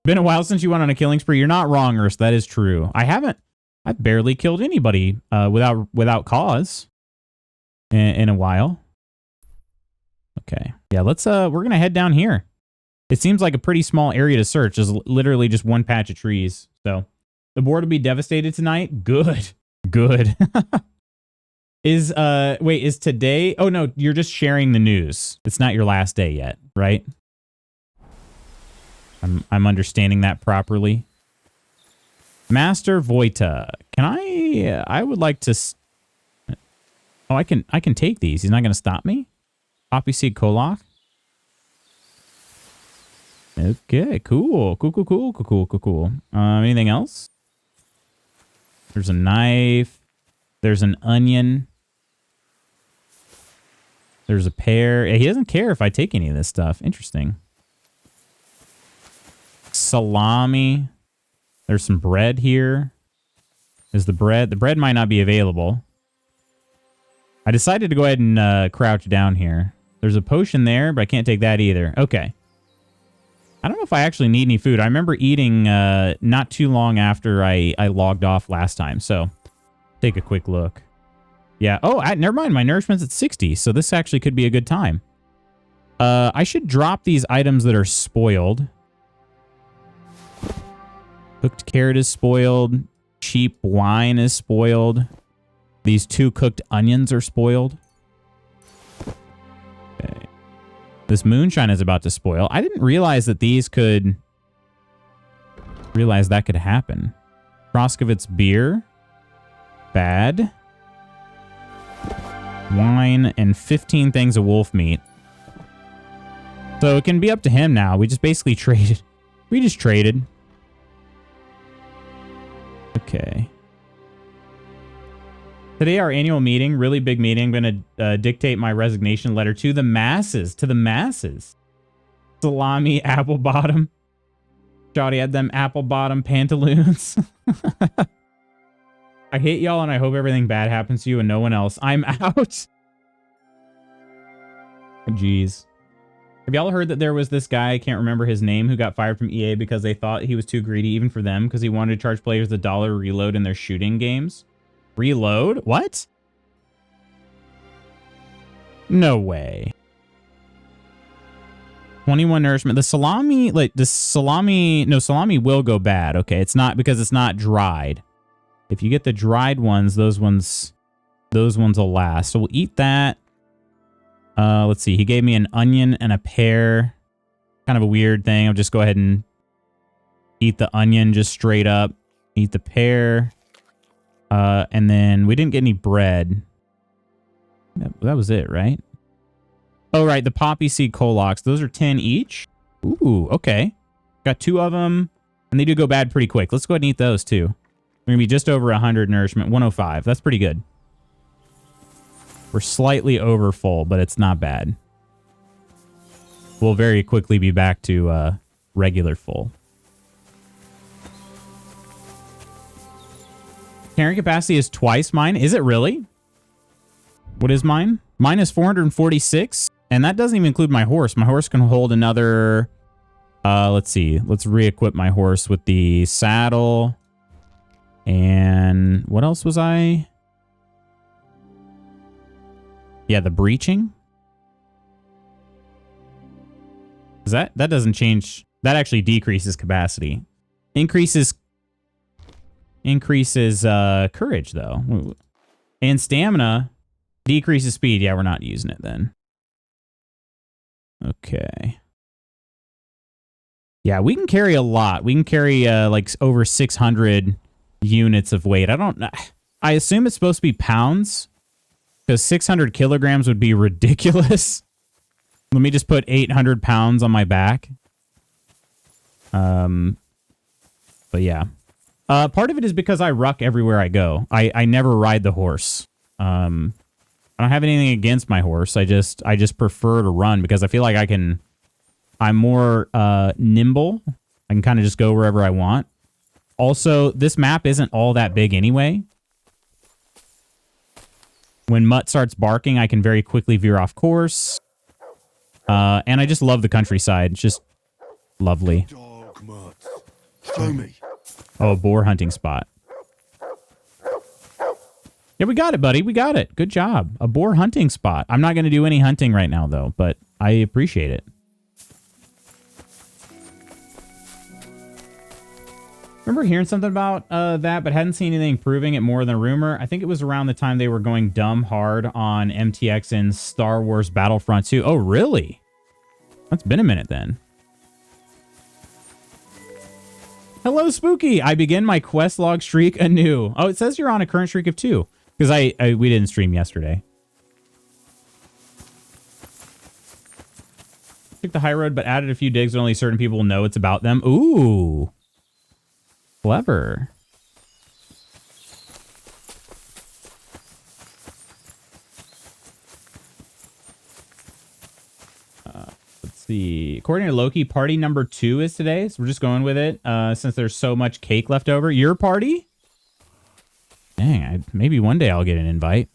Been a while since you went on a killing spree. You're not wrong, Urs. That is true. I've barely killed anybody without cause in a while. Okay. Yeah, we're going to head down here. It seems like a pretty small area to search. There's literally just one patch of trees. So the board will be devastated tonight. Good. Good. Is today? Oh no, you're just sharing the news. It's not your last day yet, right? I'm understanding that properly. Master Voita, can I would like to Oh, I can take these. He's not going to stop me? Poppy seed Kolak. Okay, cool. Cool. Anything else? There's a knife. There's an onion. There's a pear. He doesn't care if I take any of this stuff. Interesting. Salami. There's some bread here. Is the bread? The bread might not be available. I decided to go ahead and crouch down here. There's a potion there, but I can't take that either. Okay. I don't know if I actually need any food. I remember eating not too long after I logged off last time, so take a quick look. Yeah. Oh, never mind. My nourishment's at 60, so this actually could be a good time. I should drop these items that are spoiled. Cooked carrot is spoiled. Cheap wine is spoiled. These 2 cooked onions are spoiled. Okay. This moonshine is about to spoil. I didn't realize that these could... Realize that could happen. Froskovitz beer. Bad. Wine and 15 things of wolf meat. So it can be up to him now. We just basically traded. We just traded. Okay. Today, our annual meeting, really big meeting. I'm going to dictate my resignation letter to the masses. To the masses. Salami, apple bottom. Jody had them apple bottom pantaloons. I hate y'all and I hope everything bad happens to you and no one else. I'm out. Jeez. Have y'all heard that there was this guy, I can't remember his name, who got fired from EA because they thought he was too greedy even for them because he wanted to charge players $1 reload in their shooting games? Reload? What? No way. 21 nourishment. The salami, salami will go bad. Okay, it's not because it's not dried. If you get the dried ones, those ones will last. So we'll eat that. Let's see. He gave me an onion and a pear. Kind of a weird thing. I'll just go ahead and eat the onion just straight up. Eat the pear. And then we didn't get any bread. That was it, right? Oh, right. The poppy seed Kolaks. Those are 10 each. Ooh, okay. Got 2 of them. And they do go bad pretty quick. Let's go ahead and eat those, too. We're going to be just over 100 nourishment. 105. That's pretty good. We're slightly over full, but it's not bad. We'll very quickly be back to regular full. Carrying capacity is twice mine. Is it really? What is mine? Mine is 446, and that doesn't even include my horse. My horse can hold another... let's see. Let's re-equip my horse with the saddle. And what else was I? Yeah, the breaching. Is that doesn't change. That actually decreases capacity. Increases courage though. And stamina decreases speed. Yeah, we're not using it then. Okay. Yeah, we can carry a lot. We can carry like over 600 units of weight. I assume it's supposed to be pounds because 600 kilograms would be ridiculous. Let me just put 800 pounds on my back. But yeah. Part of it is because I ruck everywhere I go. I never ride the horse. I don't have anything against my horse. I just prefer to run because I feel like I'm more nimble. I can kind of just go wherever I want. Also, this map isn't all that big anyway. When Mutt starts barking, I can very quickly veer off course. And I just love the countryside. It's just lovely. Dog, Mutt. Show me. Oh, a boar hunting spot. Yeah, we got it, buddy. We got it. Good job. A boar hunting spot. I'm not going to do any hunting right now, though, but I appreciate it. Remember hearing something about that, but hadn't seen anything proving it more than a rumor. I think it was around the time they were going dumb hard on MTX in Star Wars Battlefront 2. Oh, really? That's been a minute then. Hello, Spooky. I begin my quest log streak anew. Oh, it says you're on a current streak of 2. Because we didn't stream yesterday. Took the high road, but added a few digs that only certain people will know it's about them. Ooh. Clever. Let's see. According to Loki, party number 2 is today. So we're just going with it since there's so much cake left over. Your party? Dang, maybe one day I'll get an invite.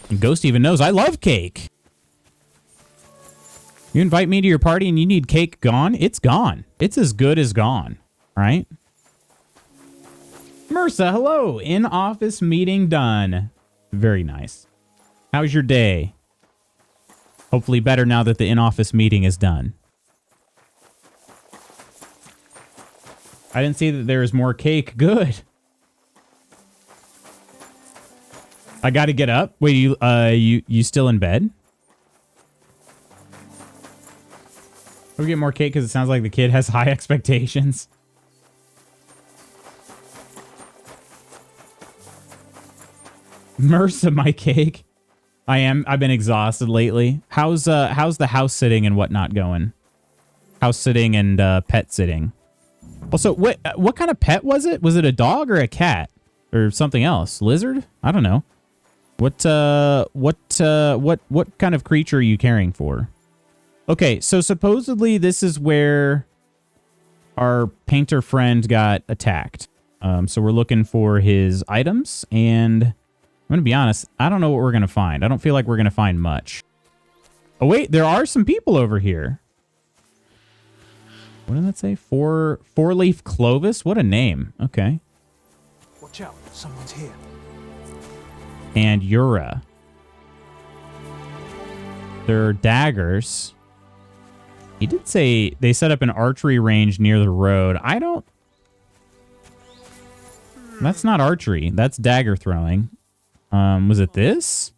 And Ghost even knows I love cake. You invite me to your party and you need cake gone? It's gone. It's as good as gone, right? Mersa, hello. In-office meeting done. Very nice. How's your day? Hopefully better now that the in-office meeting is done. I didn't see that there is more cake. Good. I got to get up. Wait, you still in bed? We get more cake because it sounds like the kid has high expectations. Mercy, my cake. I've been exhausted lately. How's the house sitting and whatnot going? House sitting and pet sitting. Also, what kind of pet was it? Was it a dog or a cat or something else? Lizard? I don't know. What kind of creature are you caring for? Okay, so supposedly this is where our painter friend got attacked. So we're looking for his items, and I'm going to be honest, I don't know what we're going to find. I don't feel like we're going to find much. Oh, wait, there are some people over here. What did that say? Four-leaf Clovis? What a name. Okay. Watch out, someone's here. And Yura. There are daggers. He did say they set up an archery range near the road. I don't... That's not archery. That's dagger throwing. Was it this?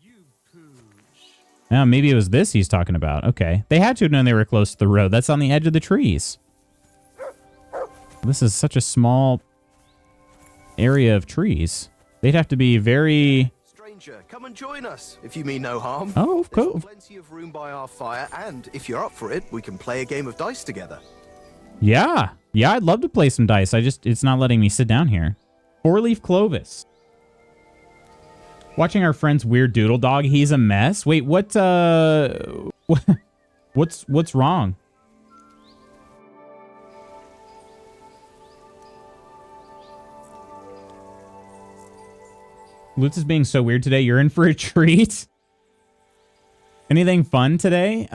Yeah, maybe it was this he's talking about. Okay. They had to have known they were close to the road. That's on the edge of the trees. This is such a small area of trees. They'd have to be very... Stranger, come and join us, if you mean no harm. Oh, cool. There's plenty of room by our fire, and if you're up for it, we can play a game of dice together. Yeah. Yeah, I'd love to play some dice. It's not letting me sit down here. Four-leaf Clovis. Watching our friend's weird doodle dog. He's a mess. Wait, what's wrong? Lutz is being so weird today. You're in for a treat. Anything fun today?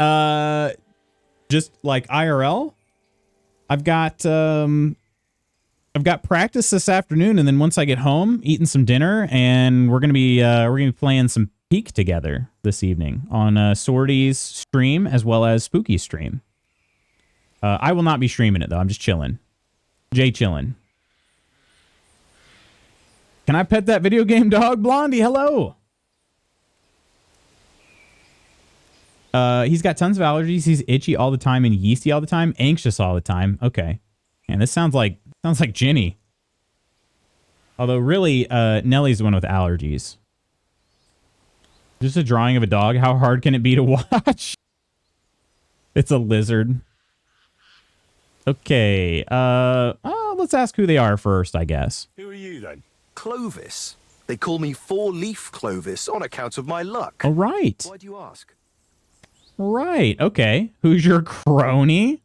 Just like IRL? I've got practice this afternoon, and then once I get home, eating some dinner, and we're gonna be playing some Peak together this evening on Sorty's stream as well as Spooky's stream. I will not be streaming it though. I'm just chilling. Jay chilling. Can I pet that video game dog? Blondie, hello. He's got tons of allergies. He's itchy all the time and yeasty all the time. Anxious all the time. Okay. And this sounds like Ginny. Although really, Nellie's the one with allergies. Just a drawing of a dog. How hard can it be to watch? It's a lizard. Okay. Let's ask who they are first, I guess. Who are you then? Clovis. They call me Four-Leaf Clovis on account of my luck. All right. Why do you ask? Right. Okay. Who's your crony?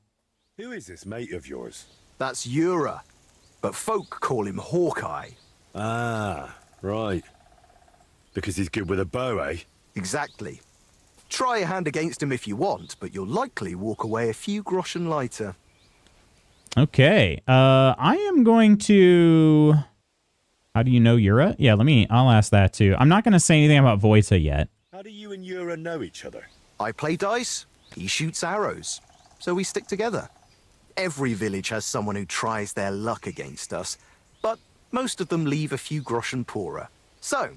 Who is this mate of yours? That's Ura, but folk call him Hawkeye. Ah, right. Because he's good with a bow, eh? Exactly. Try a hand against him if you want, but you'll likely walk away a few groschen lighter. Okay. I am going to... How do you know Ura? Yeah, I'll ask that too. I'm not going to say anything about Voita yet. How do you and Ura know each other? I play dice, he shoots arrows, so we stick together. Every village has someone who tries their luck against us, but most of them leave a few groschen poorer. So,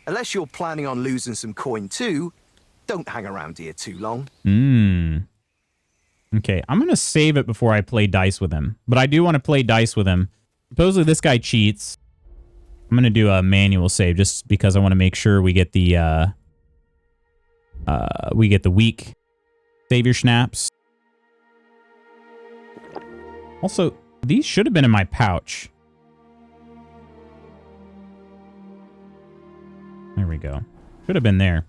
unless you're planning on losing some coin too, don't hang around here too long. Okay, I'm going to save it before I play dice with him. But I do want to play dice with him. Supposedly this guy cheats. I'm going to do a manual save just because I want to make sure we get the weak savior snaps. Also, these should have been in my pouch. There we go. Should have been there.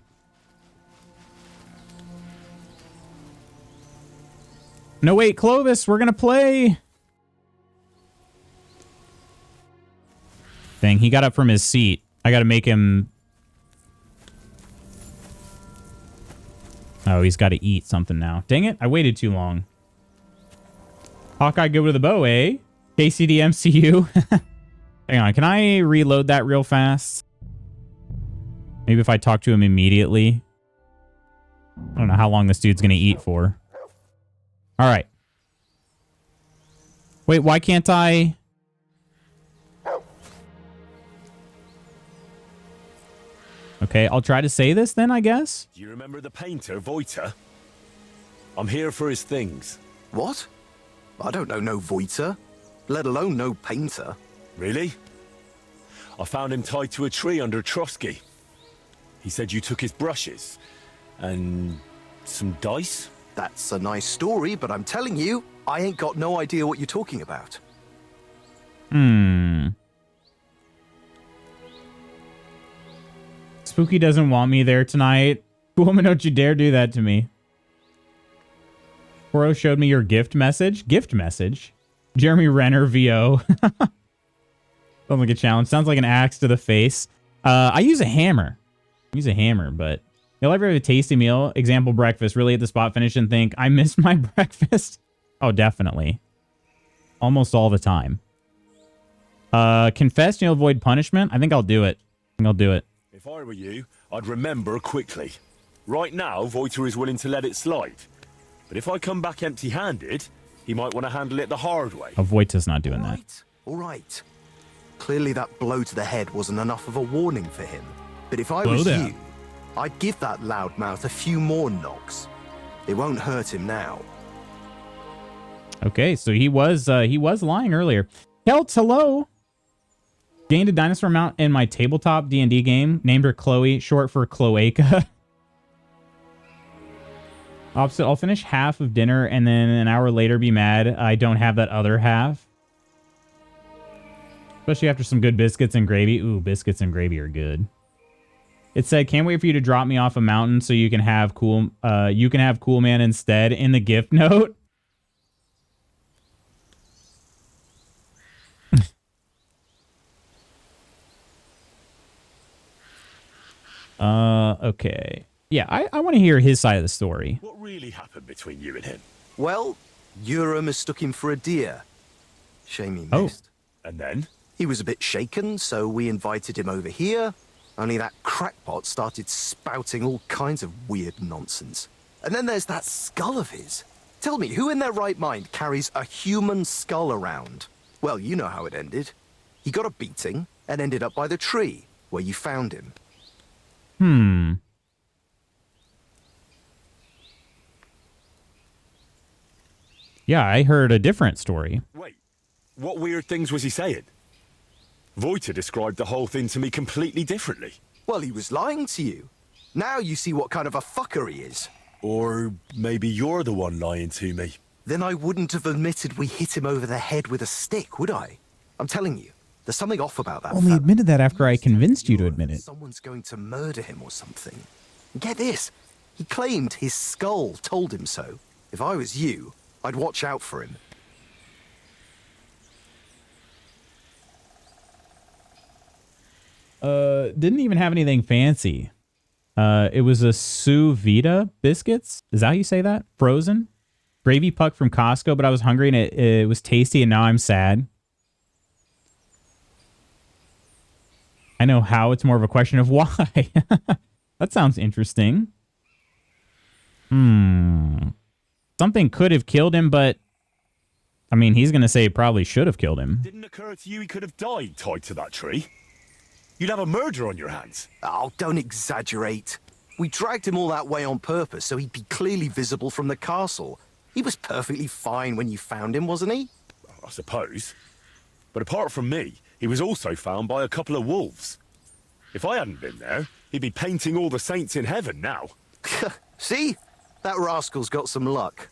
No, wait, Clovis, we're going to play. Dang, he got up from his seat. I got to make him... Oh, he's got to eat something now. Dang it, I waited too long. Hawkeye good with the bow, eh? KCD MCU. Hang on, can I reload that real fast? Maybe if I talk to him immediately. I don't know how long this dude's going to eat for. All right. Wait, why can't I... Okay, I'll try to say this then, I guess. Do you remember the painter, Voita? I'm here for his things. What? I don't know no Voiter, let alone no painter. Really? I found him tied to a tree under Trotsky. He said you took his brushes and some dice? That's a nice story, but I'm telling you, I ain't got no idea what you're talking about. Spooky doesn't want me there tonight. Woman, don't you dare do that to me. Koro showed me your gift message. Gift message? Jeremy Renner VO. Sounds like a challenge. Sounds like an axe to the face. I use a hammer. But you'll ever have a tasty meal, example breakfast, really at the spot finish and think, I missed my breakfast? Oh, definitely. Almost all the time. Confess and you'll avoid punishment? I think I'll do it. If I were you, I'd remember quickly. Right now, Voiter is willing to let it slide. But if I come back empty-handed, he might want to handle it the hard way. Oh, Voita's not doing that. All right. Clearly that blow to the head wasn't enough of a warning for him. But if I was you, I'd give that loudmouth a few more knocks. It won't hurt him now. Okay, so he was lying earlier. Kelt, hello. Gained a dinosaur mount in my tabletop D&D game. Named her Chloe, short for Cloaca. Opposite, I'll finish half of dinner and then an hour later be mad I don't have that other half. Especially after some good biscuits and gravy. Ooh, biscuits and gravy are good. It said, can't wait for you to drop me off a mountain so you can have Cool Man instead in the gift note. Okay. Yeah, I want to hear his side of the story. What really happened between you and him? Well, Yura mistook him for a deer. Shame he Oh. missed. And then? He was a bit shaken, so we invited him over here. Only that crackpot started spouting all kinds of weird nonsense. And then there's that skull of his. Tell me, who in their right mind carries a human skull around? Well, you know how it ended. He got a beating and ended up by the tree where you found him. Yeah, I heard a different story. Wait, what weird things was he saying? Voiter described the whole thing to me completely differently. Well, he was lying to you. Now you see what kind of a fucker he is. Or maybe you're the one lying to me. Then I wouldn't have admitted we hit him over the head with a stick, would I? I'm telling you, there's something off about that Only fella. admitted that after I convinced you to admit it. Someone's going to murder him or something. Get this. He claimed his skull told him so. If I was you, I'd watch out for him. Didn't even have anything fancy. It was a sous vide biscuits. Is that how you say that? Frozen? Gravy puck from Costco, but I was hungry and it was tasty and now I'm sad. I know how, it's more of a question of why. That sounds interesting. Something could have killed him, but I mean, he's going to say it probably should have killed him. Didn't occur to you he could have died tied to that tree? You'd have a murder on your hands. Oh, don't exaggerate. We dragged him all that way on purpose so he'd be clearly visible from the castle. He was perfectly fine when you found him, wasn't he? I suppose. But apart from me, he was also found by a couple of wolves. If I hadn't been there, he'd be painting all the saints in heaven now. See? That rascal's got some luck.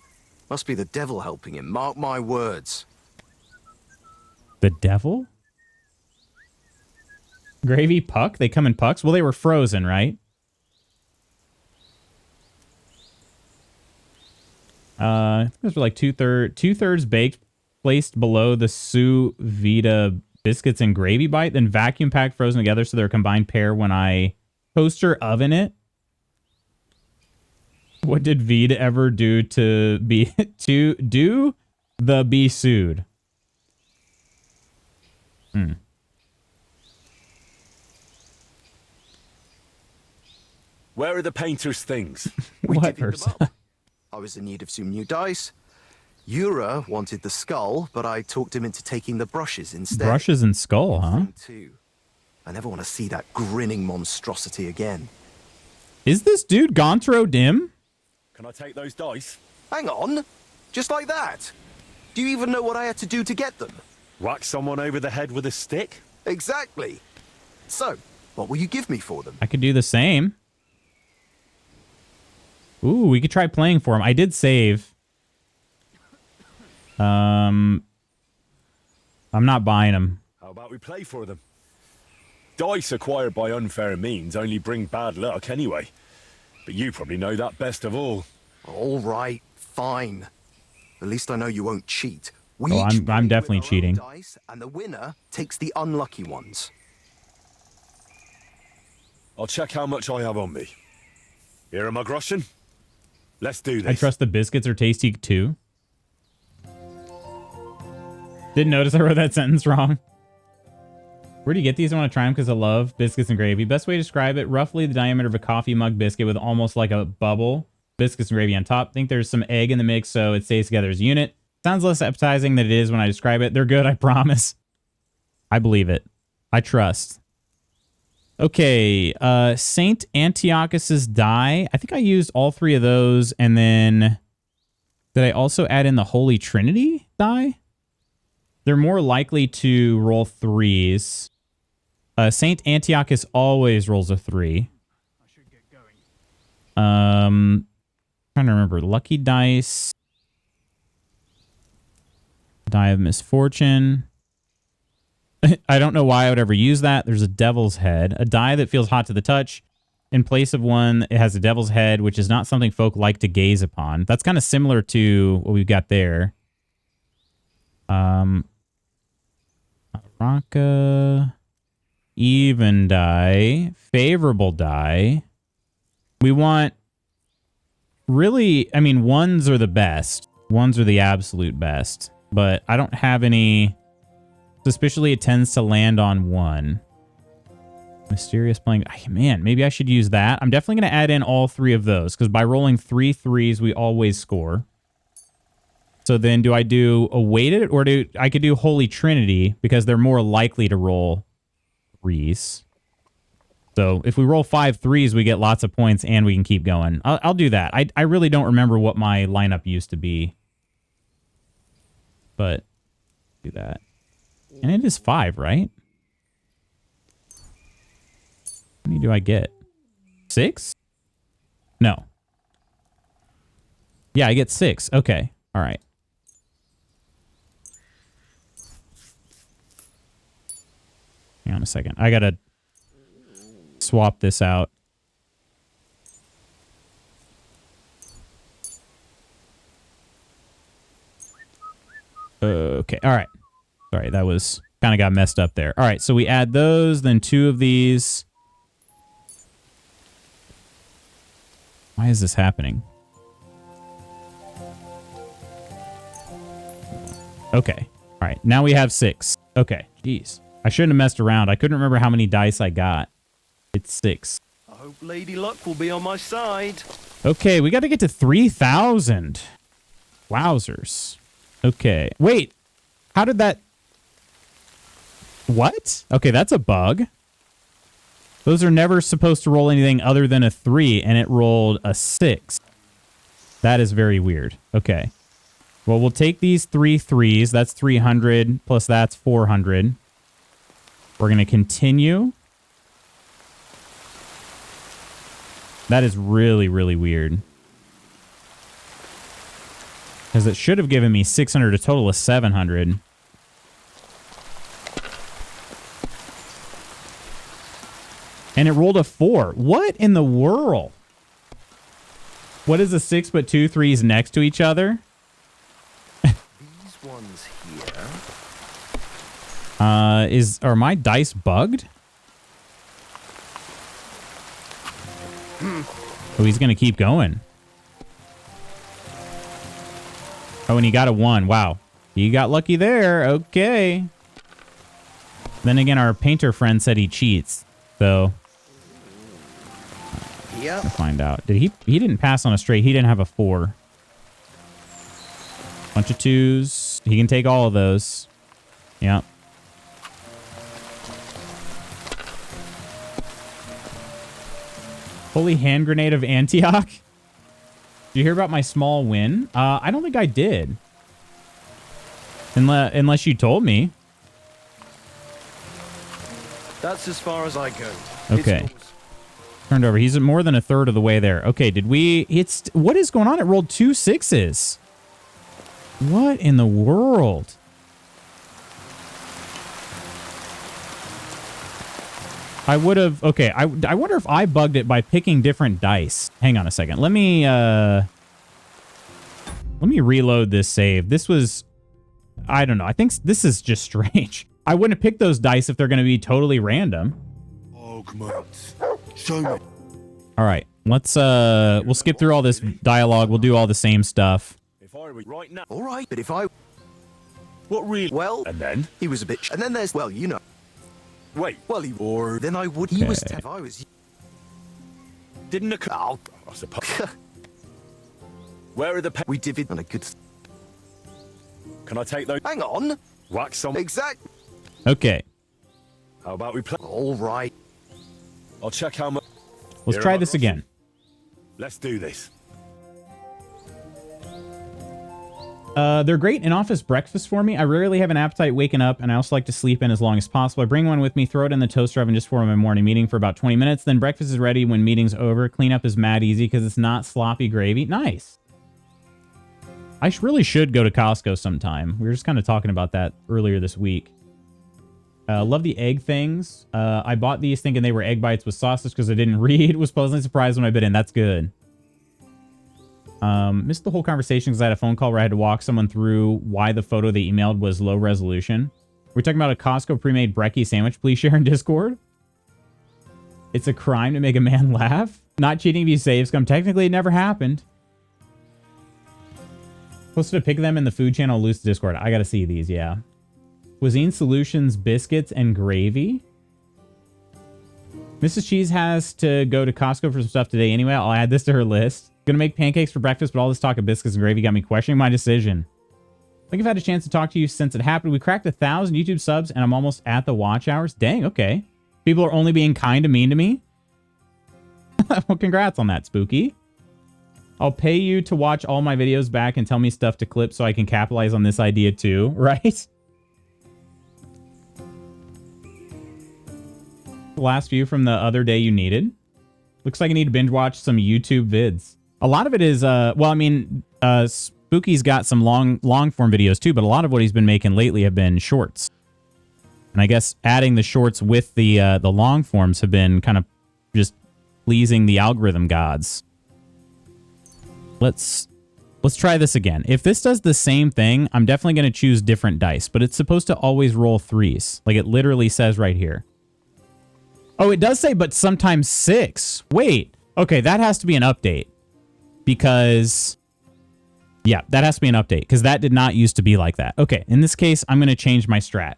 Must be the devil helping him, mark my words. The devil? Gravy puck? They come in pucks? Well, they were frozen, right? I think those were like two-thirds baked, placed below the sous vide biscuits and gravy bite, then vacuum packed, frozen together so they're a combined pair when I toaster oven it. What did Vide ever do to be be sued? Where are the painter's things? We What, divvied them Ursa? up. I was in need of some new dice. Yura wanted the skull, but I talked him into taking the brushes instead. Brushes and skull, huh? Too. I never want to see that grinning monstrosity again. Is this dude Gontro Dim? Can I take those dice? Hang on. Just like that. Do you even know what I had to do to get them? Whack someone over the head with a stick? Exactly. So, what will you give me for them? I could do the same. Ooh, we could try playing for him. I did save. I'm not buying them. How about we play for them? Dice acquired by unfair means only bring bad luck anyway. But you probably know that best of all. All right, fine. At least I know you won't cheat. We Oh, each I'm play definitely with our own cheating. Dice, and the winner takes the unlucky ones. I'll check how much I have on me. Here are my groschen. Let's do this. I trust the biscuits are tasty too. Didn't notice I wrote that sentence wrong. Where do you get these? I want to try them because I love biscuits and gravy. Best way to describe it, roughly the diameter of a coffee mug biscuit with almost like a bubble. Biscuits and gravy on top. Think there's some egg in the mix so it stays together as a unit. Sounds less appetizing than it is when I describe it. They're good, I promise. I believe it. I trust. Okay, Saint Antiochus's die. I think I used all three of those, and then did I also add in the Holy Trinity die? They're more likely to roll threes. Saint Antiochus always rolls a 3. Trying to remember. Lucky dice. Die of misfortune. I don't know why I would ever use that. There's a devil's head. A die that feels hot to the touch. In place of one, it has a devil's head, which is not something folk like to gaze upon. That's kind of similar to what we've got there. Raka. Even die. Favorable die. We want... Really, I mean, ones are the best. Ones are the absolute best, but I don't have any. Suspiciously, it tends to land on 1. Mysterious playing. Man, maybe I should use that. I'm definitely going to add in all 3 of those, because by rolling 3 threes, we always score. So then do I do a weighted, or I could do Holy Trinity, because they're more likely to roll 3s. So if we roll 5 threes, we get lots of points and we can keep going. I'll do that. I really don't remember what my lineup used to be. But do that. And it is 5, right? How many do I get? 6? No. Yeah, I get 6. Okay. All right. Hang on a second. I gotta swap this out. Okay. All right. Sorry, that was kind of got messed up there. All right, so we add those, then 2 of these. Why is this happening? Okay. All right, now we have 6. Okay, jeez. I shouldn't have messed around. I couldn't remember how many dice I got. It's 6. I hope Lady Luck will be on my side. Okay, we got to get to 3,000. Wowzers. Okay. Wait. How did that... What? Okay, that's a bug. Those are never supposed to roll anything other than a 3, and it rolled a 6. That is very weird. Okay. Well, we'll take these 3 threes. That's 300, plus that's 400. We're going to continue. That is really, really weird. Because it should have given me 600, a total of 700. And it rolled a 4. What in the world? What is a 6 but 2 threes next to each other? These ones here. Are my dice bugged? Oh, he's gonna keep going. Oh, and he got a 1. Wow. He got lucky there. Okay. Then again, our painter friend said he cheats. So... Yep. to find out. Did he didn't pass on a straight. He didn't have a 4. Bunch of 2s. He can take all of those. Yep. Holy hand grenade of Antioch. Did you hear about my small win? I don't think I did. Unless you told me. That's as far as I go. Okay. Turned over. He's more than a third of the way there. Okay, did we... What is going on? It rolled 2 6s. What in the world? I would have... Okay, I wonder if I bugged it by picking different dice. Hang on a second. Let me reload this save. This was... I don't know. I think this is just strange. I wouldn't have picked those dice if they're going to be totally random. Oh, come on. Show me. All right, let's we'll skip through all this dialogue. We'll do all the same stuff. If I were right now. All right, but if I... What really? Well... And then? He was a bitch. And then there's... Well, you know. Wait. Well, he... Or... Then I would... Okay. He was... If I was... Didn't occur. Oh, I suppose. Where are the we divvied on a good... Can I take those? Hang on. Whack some. Exact... Okay, How about we play? All right. I'll check how much. let's Here try am I, this again. Let's do this. They're great in-office breakfast for me. I rarely have an appetite waking up, and I also like to sleep in as long as possible. I bring one with me, throw it in the toaster oven just for my morning meeting for about 20 minutes. Then breakfast is ready when meeting's over. Cleanup is mad easy because it's not sloppy gravy. Nice. I really should go to Costco sometime. We were just kind of talking about that earlier this week. Love the egg things. I bought these thinking they were egg bites with sausage because I didn't read. Was pleasantly surprised when I bit in. That's good. Missed the whole conversation because I had a phone call where I had to walk someone through why the photo they emailed was low resolution. We're talking about a Costco pre-made brekkie sandwich. Please share in Discord. It's a crime to make a man laugh. Not cheating if you save scum. Technically, it never happened. Supposed to pick them in the food channel, loose Discord. I gotta see these, yeah. Cuisine Solutions, biscuits, and gravy. Mrs. Cheese has to go to Costco for some stuff today anyway. I'll add this to her list. Gonna make pancakes for breakfast, but all this talk of biscuits and gravy got me questioning my decision. I think I've had a chance to talk to you since it happened. We cracked 1,000 YouTube subs, and I'm almost at the watch hours. Dang, okay. People are only being kind and mean to me? Well, congrats on that, Spooky. I'll pay you to watch all my videos back and tell me stuff to clip so I can capitalize on this idea too, right? The last view from the other day you needed. Looks like I need to binge watch some YouTube vids. A lot of it is, well, I mean, Spooky's got some long form videos too, but a lot of what he's been making lately have been shorts. And I guess adding the shorts with the long forms have been kind of just pleasing the algorithm gods. Let's try this again. If this does the same thing, I'm definitely going to choose different dice, but it's supposed to always roll 3s. Like it literally says right here. Oh, it does say, but sometimes 6. Wait. Okay, that has to be an update. Because, yeah, that has to be an update. Because that did not used to be like that. Okay, in this case, I'm going to change my strat.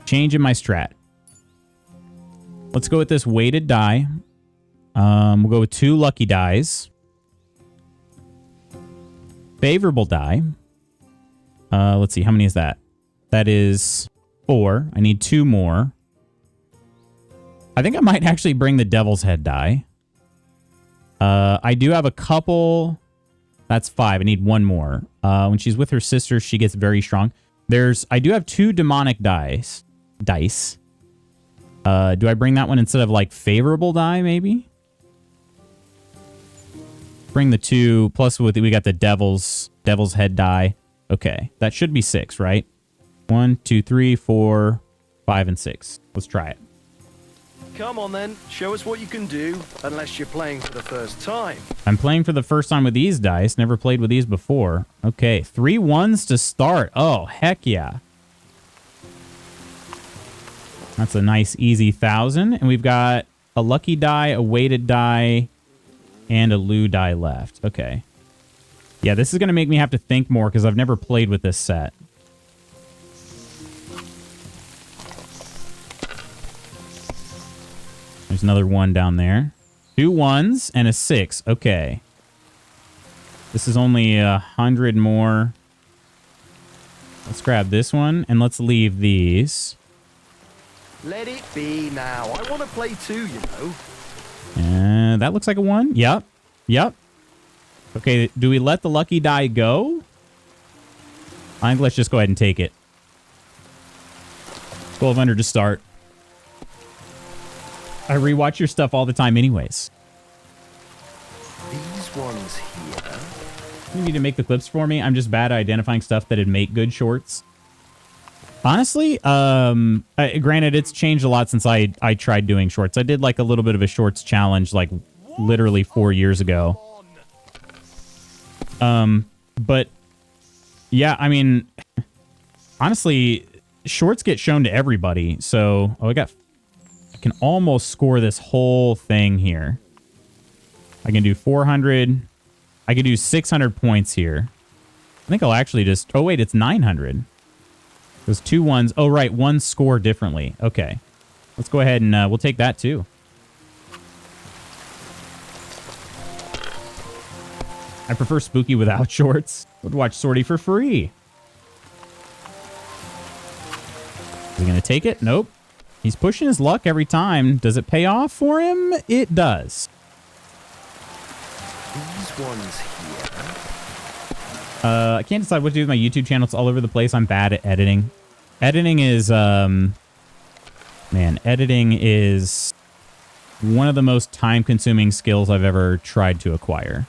Changing my strat. Let's go with this weighted die. We'll go with 2 lucky dies. Favorable die. Let's see, how many is that? That is 4. I need 2 more. I think I might actually bring the devil's head die. I do have a couple. That's 5. I need 1 more. When she's with her sister, she gets very strong. I do have 2 demonic dice. Do I bring that one instead of like favorable die, maybe? Bring the 2 plus we got the devil's head die. Okay, that should be 6, right? 1, 2, 3, 4, 5, and 6. Let's try it. Come on then, show us what you can do, unless you're playing for the first time. I'm playing for the first time with these dice. Never played with these before. Okay, 3 1s to start. Oh, heck yeah. That's a nice, easy 1,000. And we've got a lucky die, a weighted die, and a Lou die left. Okay. Yeah, this is going to make me have to think more because I've never played with this set. There's another 1 down there. 2 1s and a 6. Okay. This is only 100 more. Let's grab this one and let's leave these. Let it be now. I want to play too, you know. And that looks like a 1. Yep. Yep. Okay, do we let the lucky die go? I think let's just go ahead and take it. 1,200 to start. I rewatch your stuff all the time anyways. These ones here. You need to make the clips for me. I'm just bad at identifying stuff that'd make good shorts. Honestly, granted, it's changed a lot since I tried doing shorts. I did like a little bit of a shorts challenge like literally 4 years ago. But yeah, I mean, honestly, shorts get shown to everybody. So, I can almost score this whole thing here. I can do 400. I can do 600 points here. I think I'll actually just... Oh, wait, it's 900. Those 2 1s. Oh, right. 1 score differently. Okay. Let's go ahead and we'll take that, too. I prefer Spooky without shorts. Would watch Sortie for free. Is he going to take it? Nope. He's pushing his luck every time. Does it pay off for him? It does. These ones here. I can't decide what to do with my YouTube channel. It's all over the place. I'm bad at editing. Editing is, man, editing is one of the most time-consuming skills I've ever tried to acquire.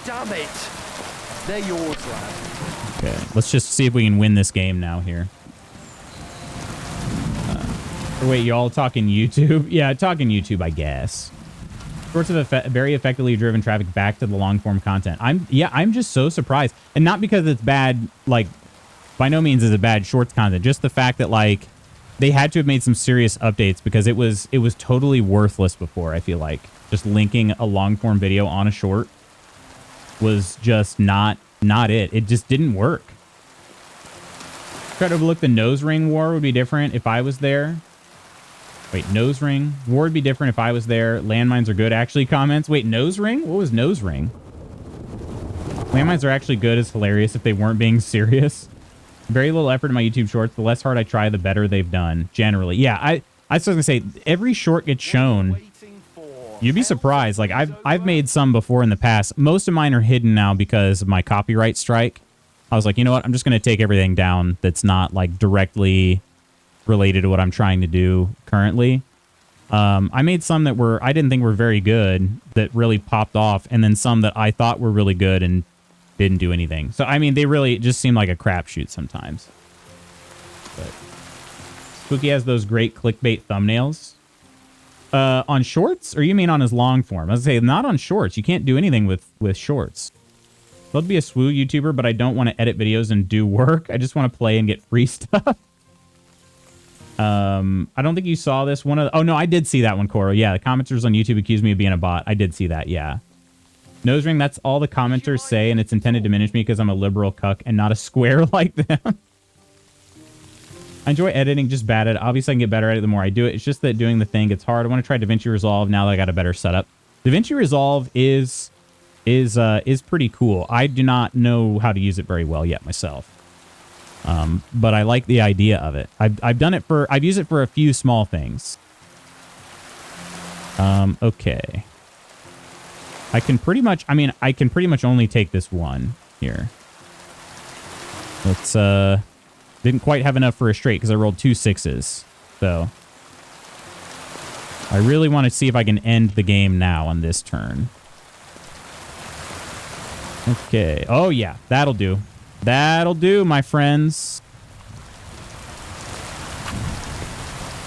Damn it! They're yours, lad. Okay, let's just see if we can win this game now here. Or wait, y'all talking YouTube? Yeah, talking YouTube, I guess. Shorts have very effectively driven traffic back to the long-form content. I'm just so surprised. And not because it's bad, like, by no means is it bad shorts content. Just the fact that, like, they had to have made some serious updates because it was totally worthless before, I feel like. Just linking a long-form video on a short. was just not it. It just didn't work. Try to overlook the nose ring war would be different if I was there. Wait, nose ring? War would be different if I was there. Landmines are good, actually, comments. Wait, nose ring? What was nose ring? Landmines are actually good is hilarious if they weren't being serious. Very little effort in my YouTube shorts. The less hard I try, the better they've done, generally. Yeah, I was going to say, every short gets shown. You'd be surprised. Like, I've made some before in the past. Most of mine are hidden now because of my copyright strike. I was like, you know what? I'm just going to take everything down that's not, like, directly related to what I'm trying to do currently. I made some that I didn't think were very good that really popped off, and then some that I thought were really good and didn't do anything. So, I mean, they really just seem like a crapshoot sometimes. But Spooky has those great clickbait thumbnails. On shorts? Or you mean on his long form? I was going to say, not on shorts. You can't do anything with shorts. I'd love to be a swoo YouTuber, but I don't want to edit videos and do work. I just want to play and get free stuff. I don't think you saw this one. Oh, no, I did see that one, Coro. Yeah, the commenters on YouTube accused me of being a bot. I did see that, yeah. Nose ring, that's all the commenters say, and it's intended to diminish me because I'm a liberal cuck and not a square like them. I enjoy editing, just bad at it. Obviously, I can get better at it the more I do it. It's just that doing the thing gets hard. I want to try DaVinci Resolve now that I got a better setup. DaVinci Resolve is pretty cool. I do not know how to use it very well yet myself. But I like the idea of it. I've used it for a few small things. Okay. I can pretty much only take this one here. Let's, didn't quite have enough for a straight because I rolled 2 6s. So I really want to see if I can end the game now on this turn. Okay. Oh, yeah. That'll do. That'll do, my friends.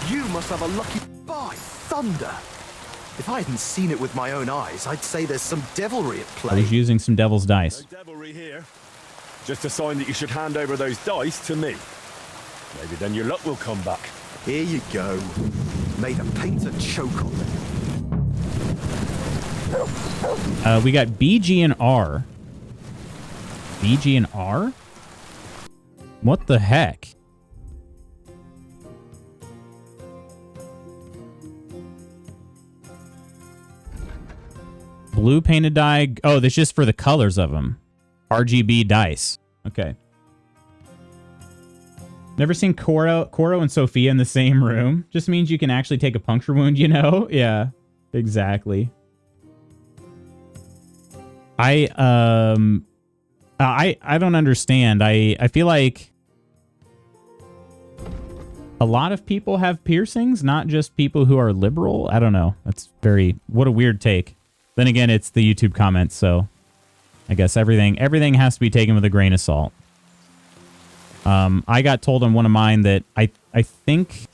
You must have a lucky... By thunder! If I hadn't seen it with my own eyes, I'd say there's some devilry at play. I was using some devil's dice. No devilry here. Just a sign that you should hand over those dice to me. Maybe then your luck will come back. Here you go. Made a painter choke on them. We got BG and R. BG and R? What the heck? Blue painted die. Oh, that's just for the colors of them. RGB dice. Okay. Never seen Coro and Sophia in the same room. Just means you can actually take a puncture wound, you know? Yeah, exactly. I don't understand. I feel like a lot of people have piercings, not just people who are liberal. I don't know. That's what a weird take. Then again, it's the YouTube comments, so I guess everything has to be taken with a grain of salt. I got told on one of mine that I think,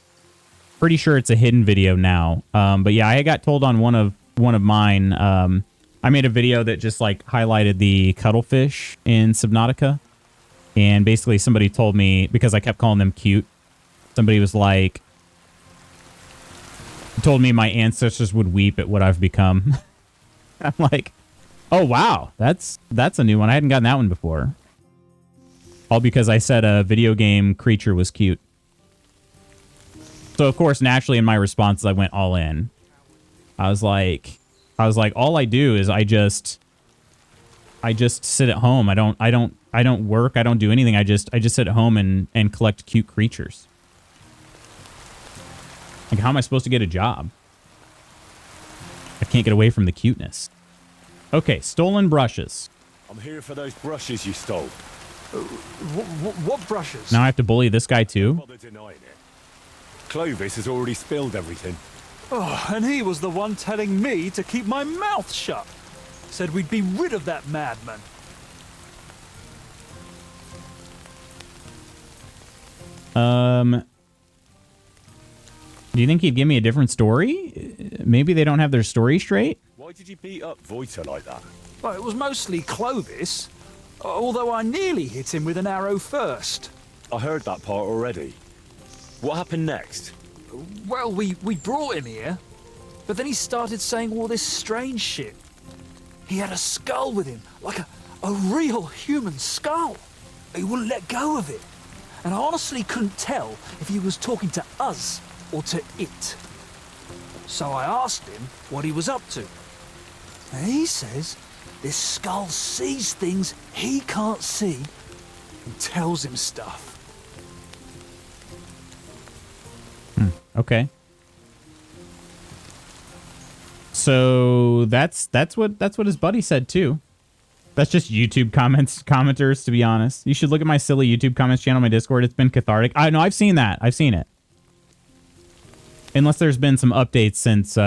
pretty sure it's a hidden video now. But yeah, I got told on one of mine. I made a video that just like highlighted the cuttlefish in Subnautica, and basically somebody told me, because I kept calling them cute, somebody was like, told me my ancestors would weep at what I've become. I'm like, oh wow, that's a new one. I hadn't gotten that one before. All because I said a video game creature was cute. So of course, naturally in my responses, I went all in. I was like, all I do is I just sit at home. I don't work. I don't do anything. I just sit at home and collect cute creatures. Like, how am I supposed to get a job? I can't get away from the cuteness. Okay, stolen brushes. I'm here for those brushes you stole. What brushes? Now I have to bully this guy too? Bother denying it. Clovis has already spilled everything. Oh, and he was the one telling me to keep my mouth shut. Said we'd be rid of that madman. Do you think he'd give me a different story? Maybe they don't have their story straight? Why did you beat up Voiter like that? Well, it was mostly Clovis, although I nearly hit him with an arrow first. I heard that part already. What happened next? Well, we brought him here, but then he started saying all this strange shit. He had a skull with him, like a real human skull. He wouldn't let go of it. And I honestly couldn't tell if he was talking to us or to it. So I asked him what he was up to. And he says this skull sees things he can't see and tells him stuff. Okay. So that's what his buddy said too. That's just YouTube commenters, to be honest. You should look at my silly YouTube comments channel, my Discord. It's been cathartic. I know, I've seen that. I've seen it. Unless there's been some updates since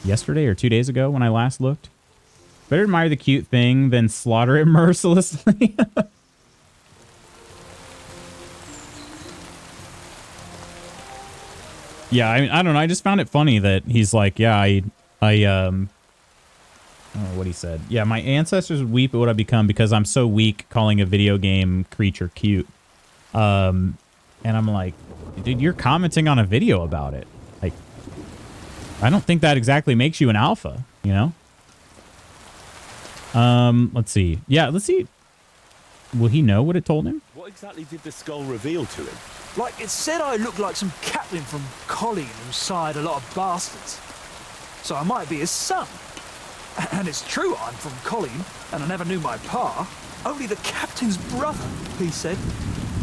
yesterday or 2 days ago when I last looked. Better admire the cute thing than slaughter it mercilessly. Yeah, I don't know. I just found it funny that he's like, yeah, I don't know what he said. Yeah, my ancestors would weep at what I've become because I'm so weak calling a video game creature cute. And I'm like, dude, you're commenting on a video about it. Like, I don't think that exactly makes you an alpha, you know? Let's see. Yeah, let's see. Will he know what it told him? What exactly did the skull reveal to him? Like, it said I looked like some captain from Colleen who sired a lot of bastards. So I might be his son. And it's true I'm from Colleen, and I never knew my pa. Only the captain's brother, he said,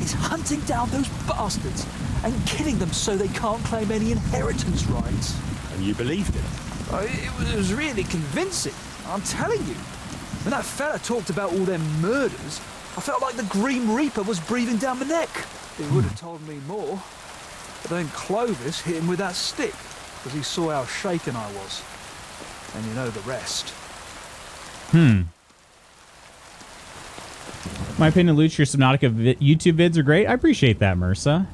is hunting down those bastards and killing them so they can't claim any inheritance rights. And you believed him? It was really convincing, I'm telling you. When that fella talked about all them murders, I felt like the Grim Reaper was breathing down my neck. He would have told me more. But then Clovis hit him with that stick, because he saw how shaken I was. And you know the rest. My opinion, Luch, your Subnautica YouTube vids are great. I appreciate that, Mersa.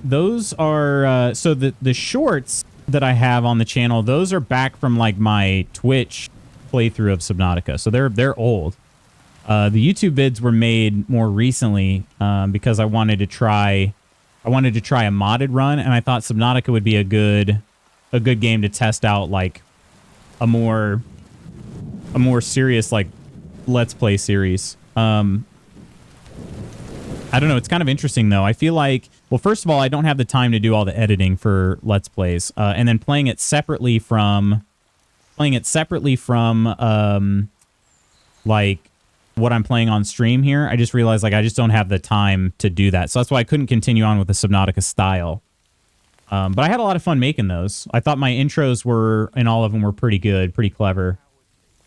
Those are, so the shorts that I have on the channel, those are back from like my Twitch playthrough of Subnautica. So they're old. The YouTube vids were made more recently because I wanted to try a modded run, and I thought Subnautica would be a good game to test out, like a more serious like Let's Play series. I don't know. It's kind of interesting though. I feel like, well, first of all, I don't have the time to do all the editing for Let's Plays, and then playing it separately from like what I'm playing on stream here. I just realized like I just don't have the time to do that. So that's why I couldn't continue on with the Subnautica style. But I had a lot of fun making those. I thought my intros were, and all of them were pretty good, pretty clever.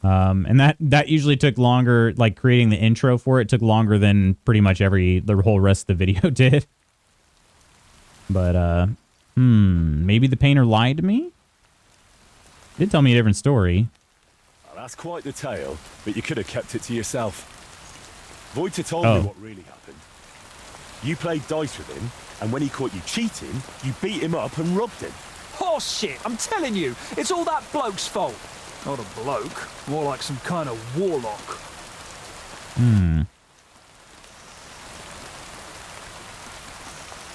And that usually took longer, like creating the intro for it took longer than pretty much the whole rest of the video did. But, maybe the painter lied to me? He did tell me a different story. Well, that's quite the tale, but you could have kept it to yourself. Voiter told me what really happened. You played dice with him, and when he caught you cheating, you beat him up and robbed him. Horse shit, I'm telling you, it's all that bloke's fault. Not a bloke, more like some kind of warlock.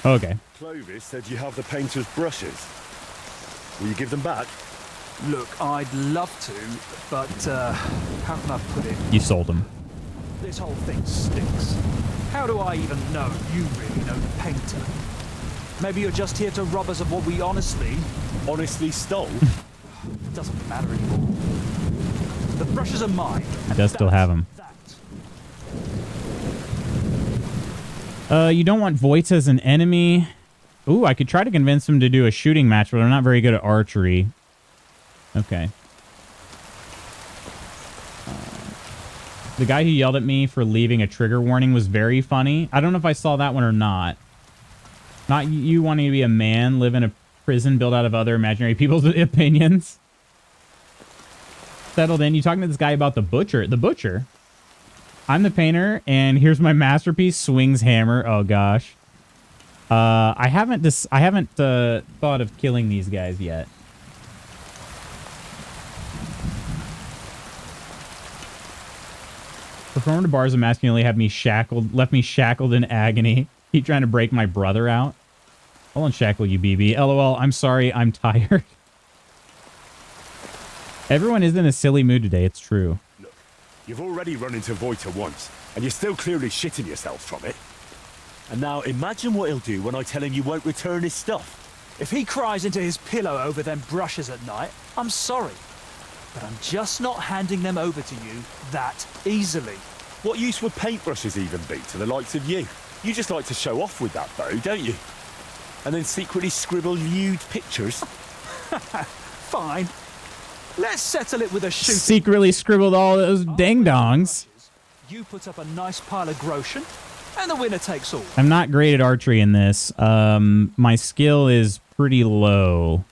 Okay. Clovis said you have the painter's brushes. Will you give them back? Look, I'd love to, but how can I put it? You sold them. This whole thing stinks. How do I even know you really know the painter? Maybe you're just here to rob us of what we honestly stole? It doesn't matter anymore. The brushes are mine. I does still have them. You don't want Voight as an enemy. Ooh, I could try to convince him to do a shooting match, but I'm not very good at archery. Okay. The guy who yelled at me for leaving a trigger warning was very funny. I don't know if I saw that one or not. Not you wanting to be a man, live in a prison built out of other imaginary people's opinions. Settled in. You talking to this guy about the butcher? The butcher? I'm the painter, and here's my masterpiece, Swing's Hammer. Oh gosh. I haven't thought of killing these guys yet. Performer to bars of masculinity left me shackled in agony. He trying to break my brother out. I'll unshackle you, BB. LOL, I'm sorry, I'm tired. Everyone is in a silly mood today. It's true. Look, you've already run into Voiter once, and you're still clearly shitting yourself from it. And now imagine what he'll do when I tell him you won't return his stuff. If he cries into his pillow over them brushes at night, I'm sorry. But I'm just not handing them over to you that easily. What use would paintbrushes even be to the likes of you? You just like to show off with that bow, don't you? And then secretly scribble lewd pictures. Fine. Let's settle it with a shoot. Secretly scribbled all those ding-dongs. You put up a nice pile of groschen, and the winner takes all. I'm not great at archery in this. My skill is pretty low.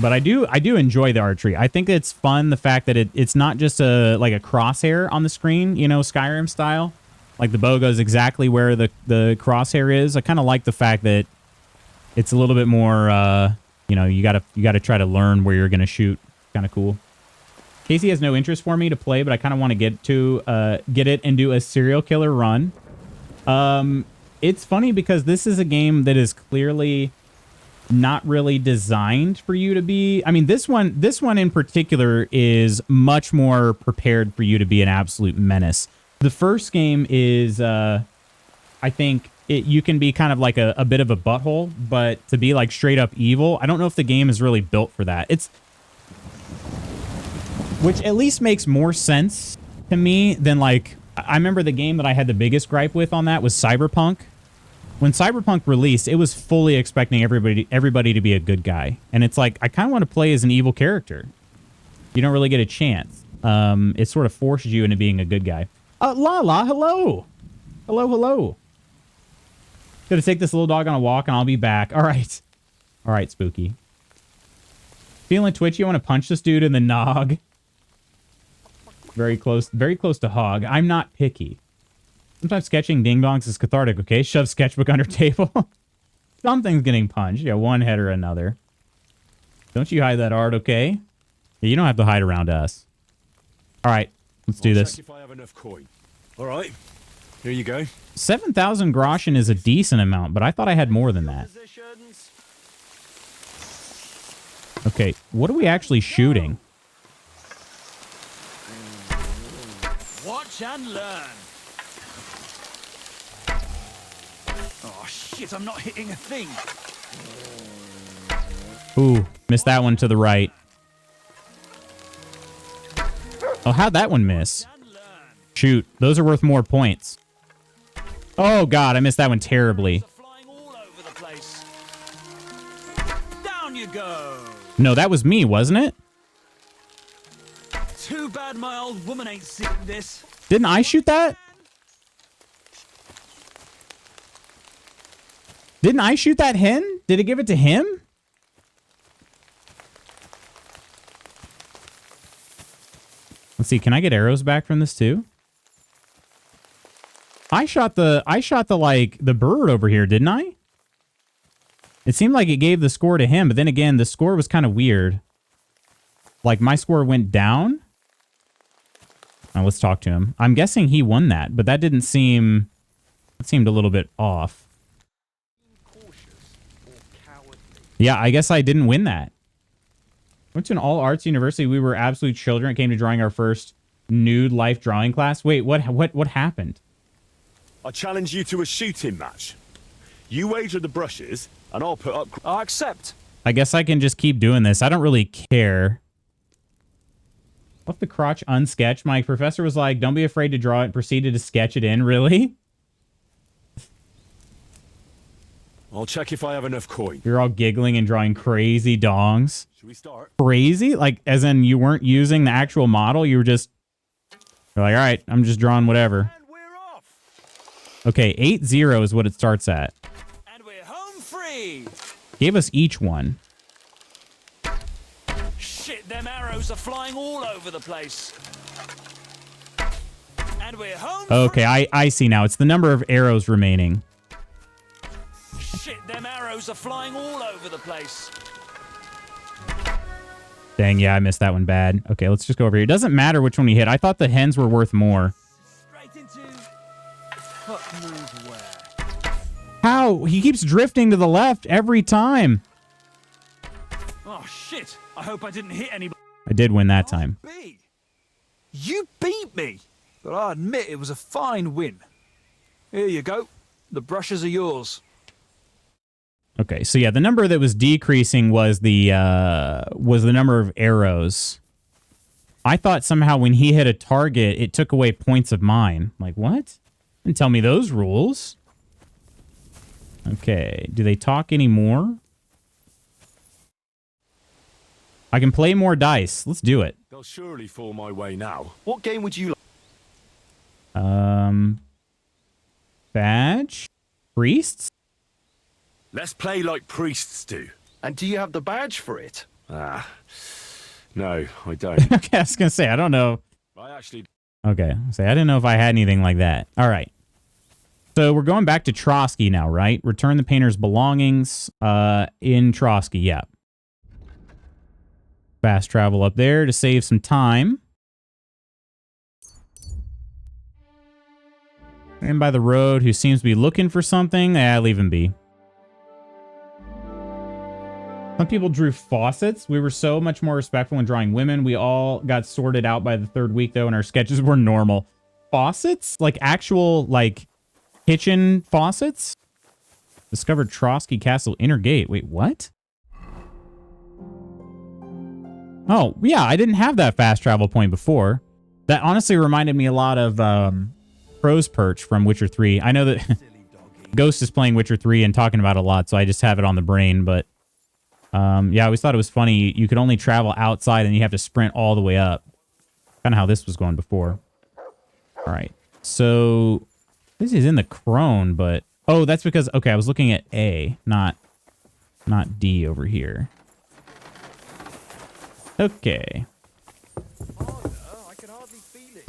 But I do enjoy the archery. I think it's fun, the fact that it's not just like a crosshair on the screen, you know, Skyrim style. Like the bow goes exactly where the crosshair is. I kind of like the fact that it's a little bit more, you know, you gotta try to learn where you're gonna shoot. Kind of cool. Casey has no interest for me to play, but I kind of want to get it and do a serial killer run. It's funny because this is a game that is clearly not really designed for you to be. I mean, this one in particular is much more prepared for you to be an absolute menace. The first game is, I think you can be kind of like a bit of a butthole, but to be like straight up evil, I don't know if the game is really built for that. Which at least makes more sense to me than like, I remember the game that I had the biggest gripe with on that was Cyberpunk. When Cyberpunk released, it was fully expecting everybody to be a good guy. And it's like, I kind of want to play as an evil character. You don't really get a chance. It sort of forces you into being a good guy. Lala, hello. Hello. Gonna take this little dog on a walk and I'll be back. All right. All right, Spooky. Feeling twitchy, I want to punch this dude in the nog. Very close to hog. I'm not picky. Sometimes sketching ding-dongs is cathartic, okay? Shove sketchbook under table. Something's getting punched. Yeah, one head or another. Don't you hide that art, okay? Yeah, you don't have to hide around us. All right, let's do this. Check if I have enough coin. All right, here you go. 7,000 groschen is a decent amount, but I thought I had more than that. Okay, what are we actually shooting? Watch and learn. Oh, shit, I'm not hitting a thing. Ooh, missed that one to the right. Oh, how'd that one miss? Shoot, those are worth more points. Oh, God, I missed that one terribly. Down you go. No, that was me, wasn't it? Too bad my old woman ain't seen this. Didn't I shoot that? Didn't I shoot that hen? Did it give it to him? Let's see, can I get arrows back from this too? I shot the like the bird over here, didn't I? It seemed like it gave the score to him, but then again, the score was kind of weird. Like my score went down. Now let's talk to him. I'm guessing he won that, but that didn't seem... It seemed a little bit off. Yeah, I guess I didn't win that. Went to an all-arts university. We were absolute children. It came to drawing our first nude life drawing class. Wait, what happened? I challenge you to a shooting match. You wager the brushes, and I'll put up... I accept. I guess I can just keep doing this. I don't really care. Left the crotch unsketched. My professor was like, don't be afraid to draw it, and proceeded to sketch it in. Really? I'll check if I have enough coin. You're all giggling and drawing crazy dongs. Should we start? Crazy? Like, as in you weren't using the actual model? You were just... You're like, all right, I'm just drawing whatever. And we're off. Okay, 8-0 is what it starts at. And we're home free. Gave us each one. Shit, them arrows are flying all over the place. And we're home Okay, I see now. It's the number of arrows remaining. Shit, them arrows are flying all over the place. Dang, yeah, I missed that one bad. Okay, let's just go over here. It doesn't matter which one you hit. I thought the hens were worth more. Straight into... Fuck move where? How? He keeps drifting to the left every time. Oh, shit. I hope I didn't hit anybody. I did win that time. B. You beat me, but I admit it was a fine win. Here you go. The brushes are yours. Okay, so yeah, the number that was decreasing was the number of arrows. I thought somehow when he hit a target, it took away points of mine. Like, what? Didn't tell me those rules. Okay, do they talk anymore? I can play more dice. Let's do it. They'll surely fall my way now. What game would you like? Badge? Priests? Let's play like priests do. And do you have the badge for it? No, I don't. Okay, I was gonna say, I don't know. I actually... Okay, say I didn't know if I had anything like that. All right. So we're going back to Trotsky now, right? Return the painter's belongings in Trotsky, yeah. Fast travel up there to save some time. And by the road, who seems to be looking for something, leave him be. Some people drew faucets. We were so much more respectful when drawing women. We all got sorted out by the third week, though, and our sketches were normal. Faucets? Like actual, like, kitchen faucets? Discovered Trotsky Castle inner gate. Wait, what? Oh, yeah, I didn't have that fast travel point before. That honestly reminded me a lot of Crow's Perch from Witcher 3. I know that Ghost is playing Witcher 3 and talking about it a lot, so I just have it on the brain, but... yeah, I always thought it was funny. You could only travel outside and you have to sprint all the way up. Kind of how this was going before. All right. So this is in the crone, but... Oh, that's because... Okay, I was looking at A, not D over here. Okay. I can hardly feel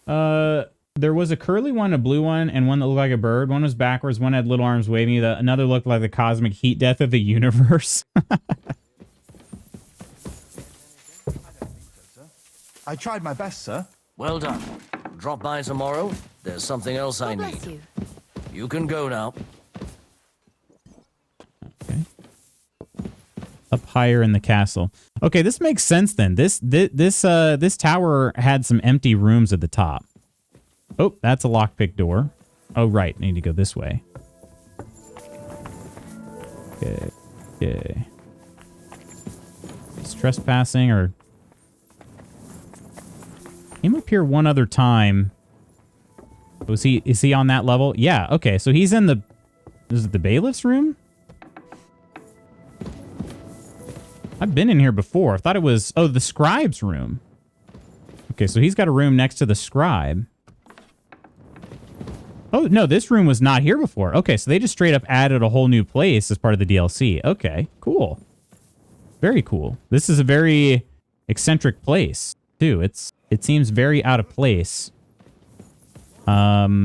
it. There was a curly one, a blue one, and one that looked like a bird. One was backwards. One had little arms waving. Another looked like the cosmic heat death of the universe. I tried my best, sir. Well done. Drop by tomorrow. There's something else I God bless need. you. You can go now. Okay. Up higher in the castle. Okay, this makes sense then. This tower had some empty rooms at the top. Oh, that's a lockpick door. Oh, right. I need to go this way. Okay. Okay. It's trespassing or... Came up here one other time. Is he on that level? Yeah, okay. So he's in the... Is it the bailiff's room? I've been in here before. I thought it was... Oh, the scribe's room. Okay, so he's got a room next to the scribe. Oh, no, this room was not here before. Okay, so they just straight up added a whole new place as part of the DLC. Okay, cool. Very cool. This is a very eccentric place, too. It seems very out of place. Huh.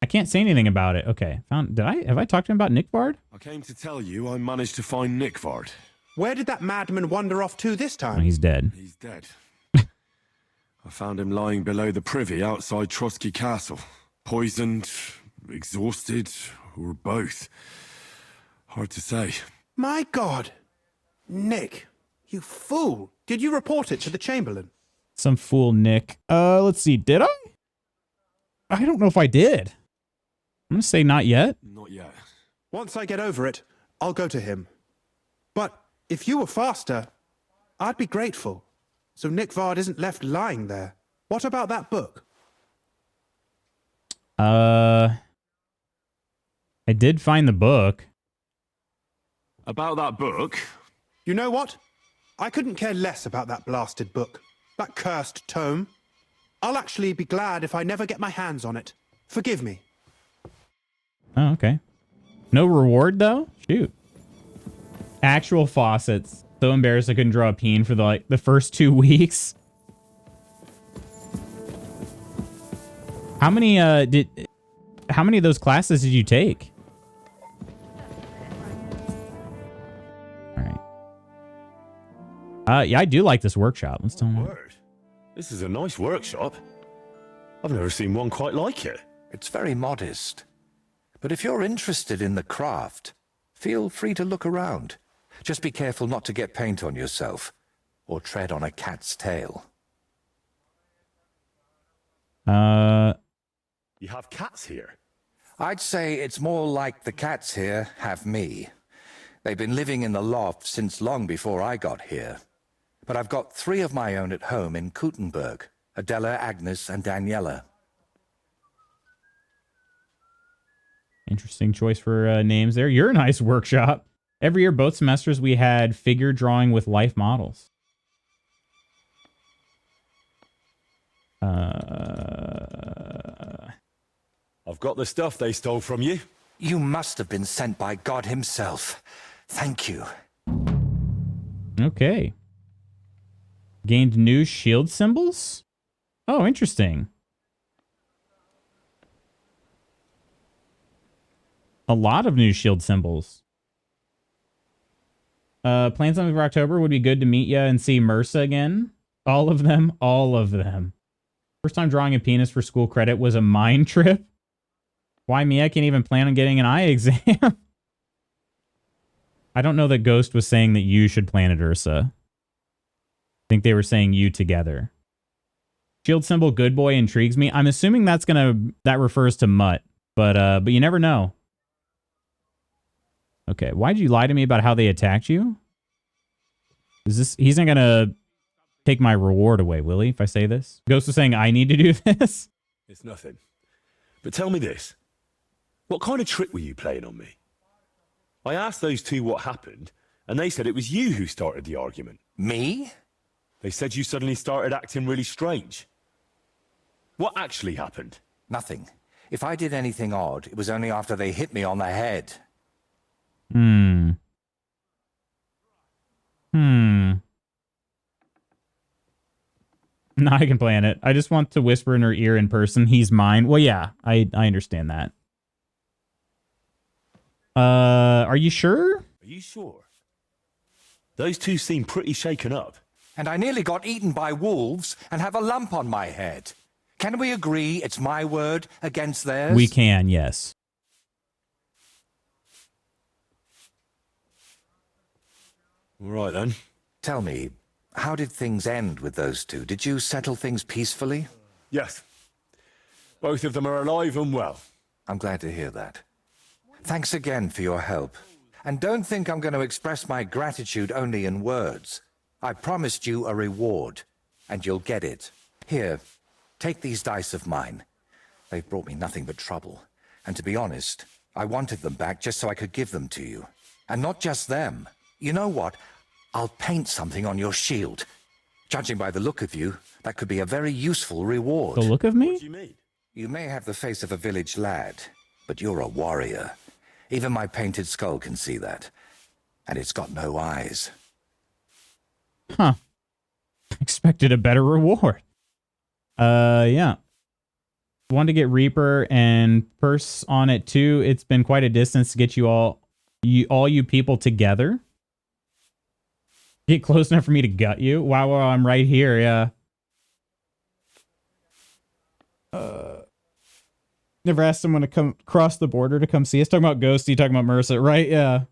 I can't say anything about it. Okay. Have I talked to him about Nick Bard? I came to tell you I managed to find Nick Vard. Where did that madman wander off to this time? Oh, he's dead. He's dead. I found him lying below the privy outside Trotsky Castle. Poisoned, exhausted, or both. Hard to say. My God! Nick, you fool! Did you report it to the Chamberlain? Some fool Nick. Let's see. Did I? I don't know if I did. I'm going to say not yet. Not yet. Once I get over it, I'll go to him. But if you were faster, I'd be grateful. So Nick Vard isn't left lying there. What about that book? I did find the book. About that book? You know what? I couldn't care less about that blasted book. That cursed tome. I'll actually be glad if I never get my hands on it. Forgive me. Oh, okay. No reward, though? Shoot. Actual faucets. So embarrassed I couldn't draw a peen for the first 2 weeks. How many of those classes did you take? All right. Yeah, I do like this workshop. Let's tell me. Word. This is a nice workshop. I've never seen one quite like it. It's very modest. But if you're interested in the craft, feel free to look around. Just be careful not to get paint on yourself, or tread on a cat's tail. You have cats here? I'd say it's more like the cats here have me. They've been living in the loft since long before I got here. But I've got 3 of my own at home in Kuttenberg, Adela, Agnes, and Daniela. Interesting choice for names there. You're a nice workshop. Every year, both semesters, we had figure drawing with life models. I've got the stuff they stole from you. You must have been sent by God himself. Thank you. Okay. Gained new shield symbols? Oh, interesting. A lot of new shield symbols. Plans on for October would be good to meet you and see MRSA again. All of them. All of them. First time drawing a penis for school credit was a mind trip. Why me? I can't even plan on getting an eye exam. I don't know that Ghost was saying that you should plan it, Ursa. I think they were saying you together. Shield symbol good boy intrigues me. I'm assuming that refers to Mutt, but you never know. Okay, why'd you lie to me about how they attacked you? He's not gonna take my reward away, will he, if I say this? Ghost was saying I need to do this? It's nothing. But tell me this. What kind of trick were you playing on me? I asked those 2 what happened, and they said it was you who started the argument. Me? They said you suddenly started acting really strange. What actually happened? Nothing. If I did anything odd, it was only after they hit me on the head. Now I can plan it. I just want to whisper in her ear in person. He's mine. Well, yeah, I understand that. Are you sure? Are you sure? Those 2 seem pretty shaken up. And I nearly got eaten by wolves and have a lump on my head. Can we agree it's my word against theirs? We can, yes. All right, then. Tell me, how did things end with those 2? Did you settle things peacefully? Yes. Both of them are alive and well. I'm glad to hear that. Thanks again for your help. And don't think I'm going to express my gratitude only in words. I promised you a reward, and you'll get it. Here, take these dice of mine. They've brought me nothing but trouble. And to be honest, I wanted them back just so I could give them to you. And not just them. You know what? I'll paint something on your shield. Judging by the look of you, that could be a very useful reward. The look of me? What do you mean? You may have the face of a village lad, but you're a warrior. Even my painted skull can see that. And it's got no eyes. Huh. Expected a better reward. Yeah. Want to get Reaper and Purse on it too. It's been quite a distance to get all you people together. Get close enough for me to gut you. Wow, I'm right here, yeah. Never asked someone to come cross the border to come see us. Talking about Ghosty, talking about MRSA, right? Yeah.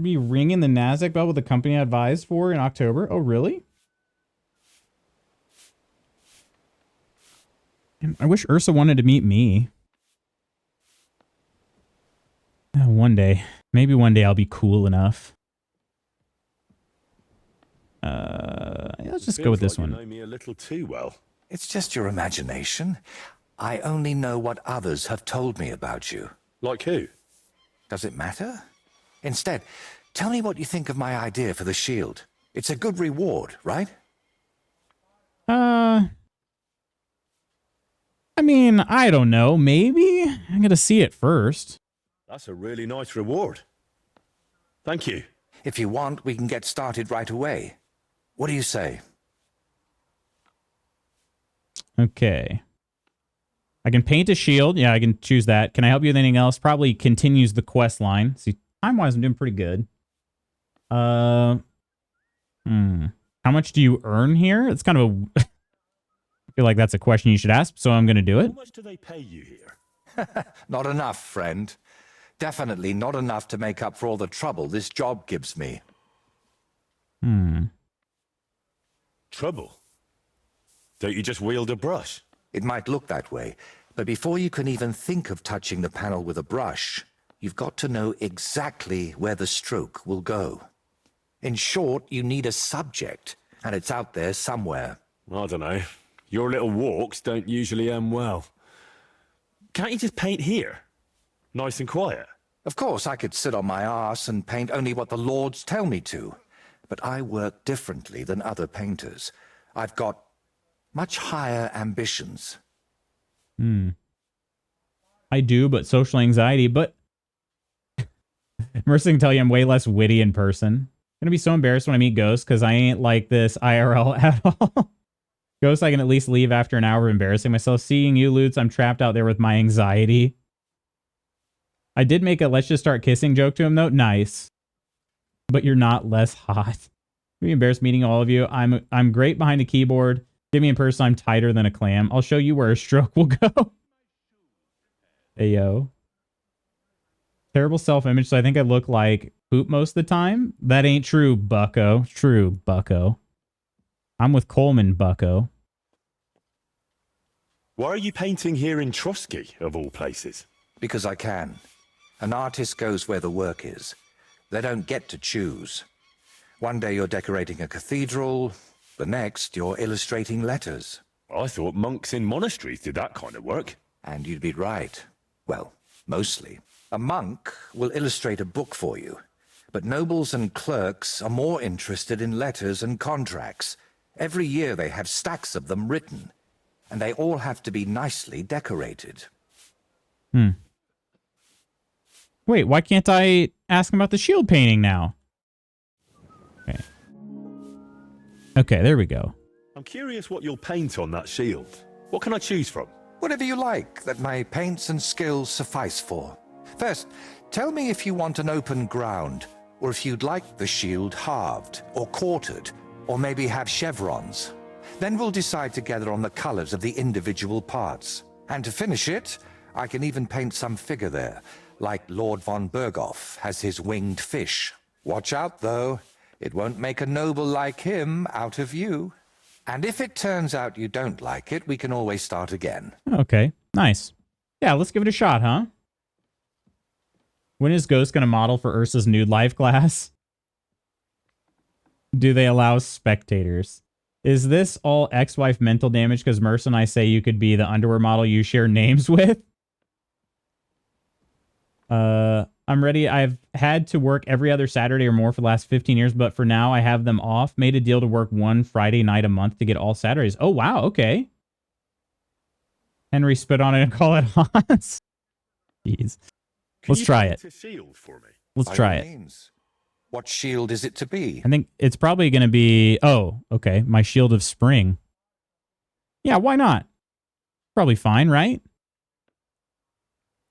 Be ringing the Nasdaq bell with the company I advised for in October. Oh, really? I wish Ursa wanted to meet me. One day. Maybe one day I'll be cool enough. Let's just go with this one. You know me a little too well. It's just your imagination. I only know what others have told me about you. Like who? Does it matter? Instead, tell me what you think of my idea for the shield. It's a good reward, right? I mean, I don't know. Maybe? I'm gonna see it first. That's a really nice reward. Thank you. If you want, we can get started right away. What do you say? Okay. I can paint a shield. Yeah, I can choose that. Can I help you with anything else? Probably continues the quest line. See, time-wise, I'm doing pretty good. How much do you earn here? It's kind of a... I feel like that's a question you should ask, so I'm going to do it. How much do they pay you here? Not enough, friend. Definitely not enough to make up for all the trouble this job gives me. Trouble? Don't you just wield a brush? It might look that way, but before you can even think of touching the panel with a brush, you've got to know exactly where the stroke will go. In short, you need a subject, and it's out there somewhere. I don't know. Your little walks don't usually end well. Can't you just paint here? Nice and quiet. Of course, I could sit on my arse and paint only what the lords tell me to. But I work differently than other painters. I've got much higher ambitions. I do, but social anxiety, but... Mercy can tell you I'm way less witty in person. I'm gonna be so embarrassed when I meet Ghost, because I ain't like this IRL at all. Ghost, I can at least leave after an hour of embarrassing myself. Seeing you, Lutz, I'm trapped out there with my anxiety. I did make a let's just start kissing joke to him, though. Nice. But you're not less hot. I'm embarrassed meeting all of you. I'm great behind a keyboard. Give me in person, I'm tighter than a clam. I'll show you where a stroke will go. Hey, yo. Terrible self-image, so I think I look like poop most of the time. That ain't true, bucko. True, bucko. I'm with Coleman, bucko. Why are you painting here in Trotsky, of all places? Because I can. An artist goes where the work is. They don't get to choose. One day you're decorating a cathedral, the next you're illustrating letters. I thought monks in monasteries did that kind of work. And you'd be right. Well, mostly. A monk will illustrate a book for you, but nobles and clerks are more interested in letters and contracts. Every year they have stacks of them written, and they all have to be nicely decorated. Wait, why can't I ask him about the shield painting now? Okay. Okay, there we go. I'm curious what you'll paint on that shield. What can I choose from? Whatever you like that my paints and skills suffice for. First, tell me if you want an open ground, or if you'd like the shield halved, or quartered, or maybe have chevrons. Then we'll decide together on the colors of the individual parts. And to finish it, I can even paint some figure there, like Lord von Berghoff has his winged fish. Watch out, though. It won't make a noble like him out of you. And if it turns out you don't like it, we can always start again. Okay, nice. Yeah, let's give it a shot, huh? When is Ghost going to model for Ursa's nude life class? Do they allow spectators? Is this all ex-wife mental damage because Merce and I say you could be the underwear model you share names with? I'm ready. I've had to work every other Saturday or more for the last 15 years, but for now I have them off. Made a deal to work one Friday night a month to get all Saturdays. Oh, wow. Okay. Henry spit on it and call it Hans. Jeez. Let's try it. Let's try it. What shield is it to be? I think it's probably going to be... Oh, okay. My Shield of Spring. Yeah, why not? Probably fine, right?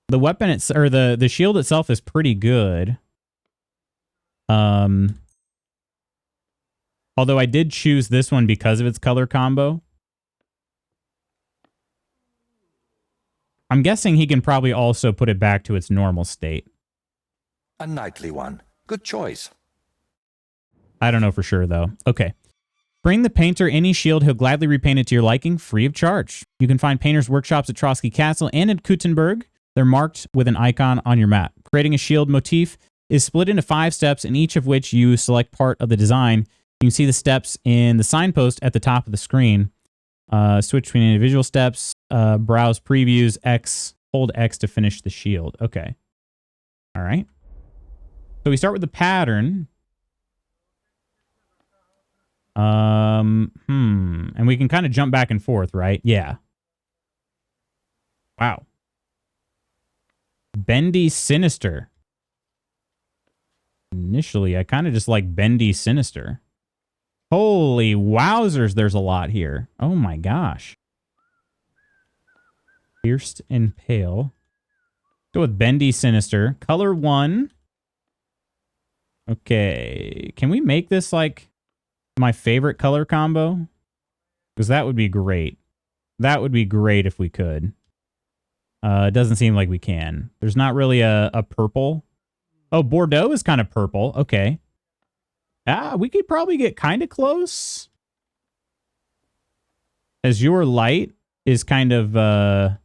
The weapon, or the shield itself is pretty good. Although I did choose this one because of its color combo. I'm guessing he can probably also put it back to its normal state. A knightly one. Good choice. I don't know for sure, though. Okay. Bring the painter any shield. He'll gladly repaint it to your liking, free of charge. You can find painters' workshops at Trotsky Castle and at Kuttenberg. They're marked with an icon on your map. Creating a shield motif is split into 5 steps, in each of which you select part of the design. You can see the steps in the signpost at the top of the screen. Switch between individual steps. Browse previews. Hold X to finish the shield. Okay. All right. So we start with the pattern. And we can kind of jump back and forth, right? Yeah. Wow. Bendy Sinister. Initially, I kind of just like Bendy Sinister. Holy wowzers, there's a lot here. Oh my gosh. Pierced and Pale. Go with Bendy Sinister. Color 1. Okay. Can we make this like... my favorite color combo? Because that would be great. That would be great if we could. It doesn't seem like we can. There's not really a purple. Oh, Bordeaux is kind of purple. Okay. We could probably get kind of close. Azure Light is kind of... I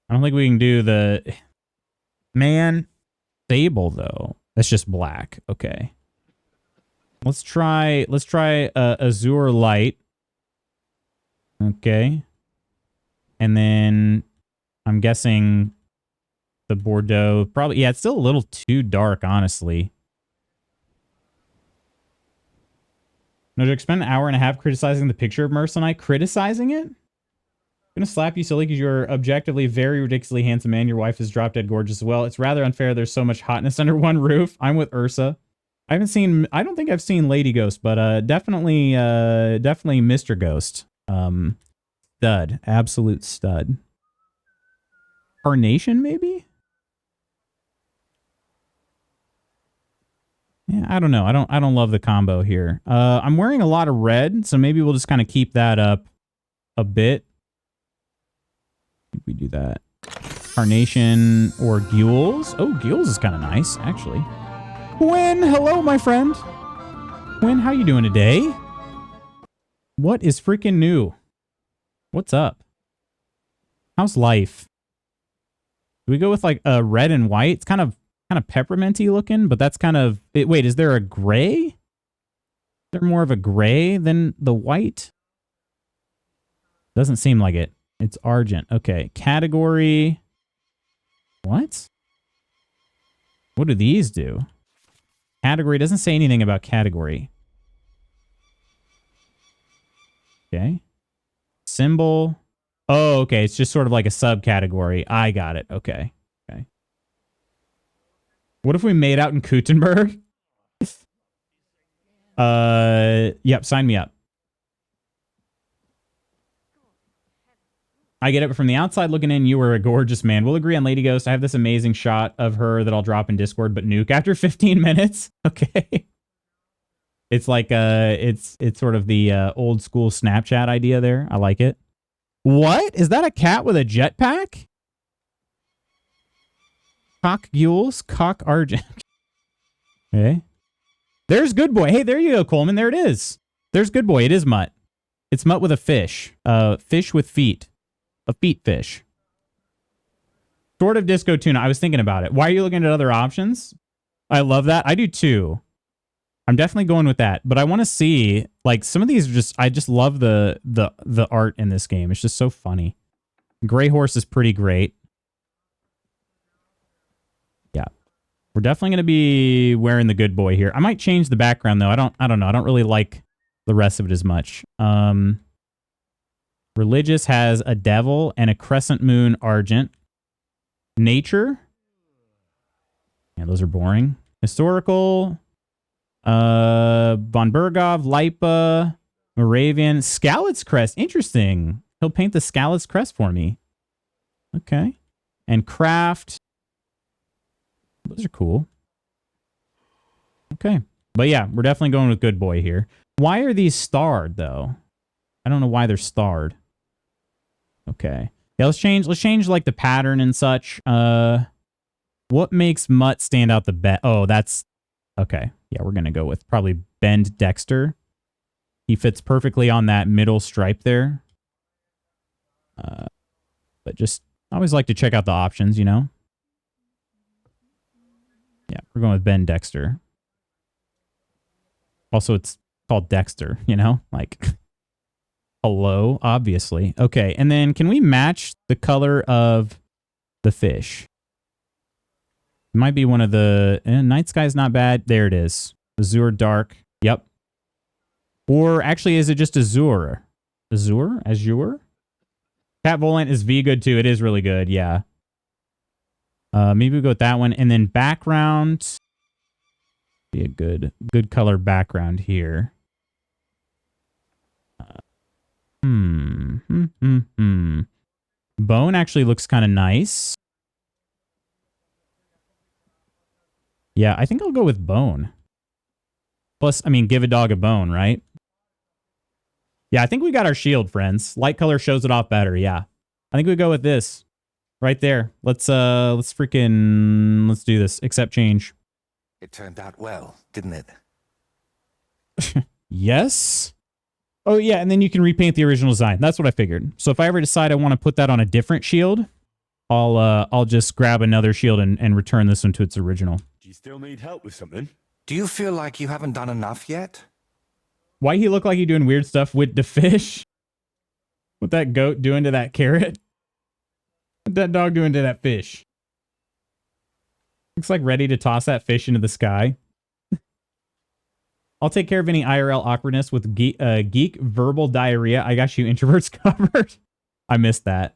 don't think we can do the... Man. Sable, though. That's just black. Okay. Let's try Azure Light. Okay. And then I'm guessing the Bordeaux probably, yeah, it's still a little too dark, honestly. No joke, spend an hour and a half criticizing the picture of Merce and I. Criticizing it? I'm gonna slap you silly because you're objectively very ridiculously handsome man. Your wife is drop dead gorgeous as well. It's rather unfair there's so much hotness under one roof. I'm with Ursa. I don't think I've seen Lady Ghost, but definitely Mr. Ghost. Stud. Absolute stud. Carnation, maybe? Yeah, I don't know. I don't love the combo here. I'm wearing a lot of red, so maybe we'll just kind of keep that up a bit. If we do that. Carnation or Gules. Oh, Gules is kind of nice, actually. Quinn, hello, my friend. Quinn, how you doing today? What is freaking new? What's up? How's life? Do we go with like a red and white? It's kind of pepperminty looking, but that's kind of... Wait, is there a gray? Is there more of a gray than the white? Doesn't seem like it. It's argent. Okay, category... What? What do these do? Category doesn't say anything about category. Okay. Symbol. Oh, okay. It's just sort of like a subcategory. I got it. Okay. Okay. What if we made out in Gutenberg? Yep. Sign me up. I get it, but from the outside looking in, you were a gorgeous man. We'll agree on Lady Ghost. I have this amazing shot of her that I'll drop in Discord, but nuke after 15 minutes. Okay. It's like, it's sort of the old school Snapchat idea there. I like it. What? Is that a cat with a jetpack? Cock Gules, Cock Argent. Okay. There's Good Boy. Hey, there you go, Coleman. There it is. There's Good Boy. It is Mutt. It's Mutt with a fish. Fish with feet. A feet fish. Sort of disco tuna. I was thinking about it. Why are you looking at other options? I love that. I do too. I'm definitely going with that. But I want to see, like, some of these are just, I just love the art in this game. It's just so funny. Gray Horse is pretty great. Yeah. We're definitely going to be wearing the Good Boy here. I might change the background though. I don't know. I don't really like the rest of it as much. Religious has a devil and a crescent moon argent. Nature. Yeah, those are boring. Historical. Von Bergov, Lipa, Moravian, Skalitz Crest. Interesting. He'll paint the Skalitz Crest for me. Okay. And Craft. Those are cool. Okay. But yeah, we're definitely going with Good Boy here. Why are these starred though? I don't know why they're starred. Okay. Yeah, let's change like the pattern and such. What makes Mutt stand out the best? Oh, that's okay. Yeah, we're going to go with probably Bend Dexter. He fits perfectly on that middle stripe there. But just I always like to check out the options, you know? Yeah, we're going with Ben Dexter. Also, it's called Dexter, you know? Like, hello, obviously. Okay, and then can we match the color of the fish? It might be one of the... Night Sky's not bad. There it is. Azure Dark. Yep. Or actually, is it just Azure? Azure? Azure? Cat Volant is V good too. It is really good, yeah. Maybe we go with that one. And then background. Be a good color background here. Bone actually looks kind of nice. Yeah, I think I'll go with Bone. Plus, I mean, give a dog a bone, right? Yeah, I think we got our shield, friends. Light color shows it off better. Yeah, I think we go with this right there. Let's do this. Accept change. It turned out well, didn't it? Yes. Oh yeah, and then you can repaint the original design. That's what I figured. So if I ever decide I want to put that on a different shield, I'll just grab another shield and return this one to its original. Do you still need help with something? Do you feel like you haven't done enough yet? Why he look like he doing weird stuff with the fish? What that goat doing to that carrot? What that dog doing to that fish? Looks like ready to toss that fish into the sky. I'll take care of any IRL awkwardness with geek verbal diarrhea. I got you introverts covered. I missed that.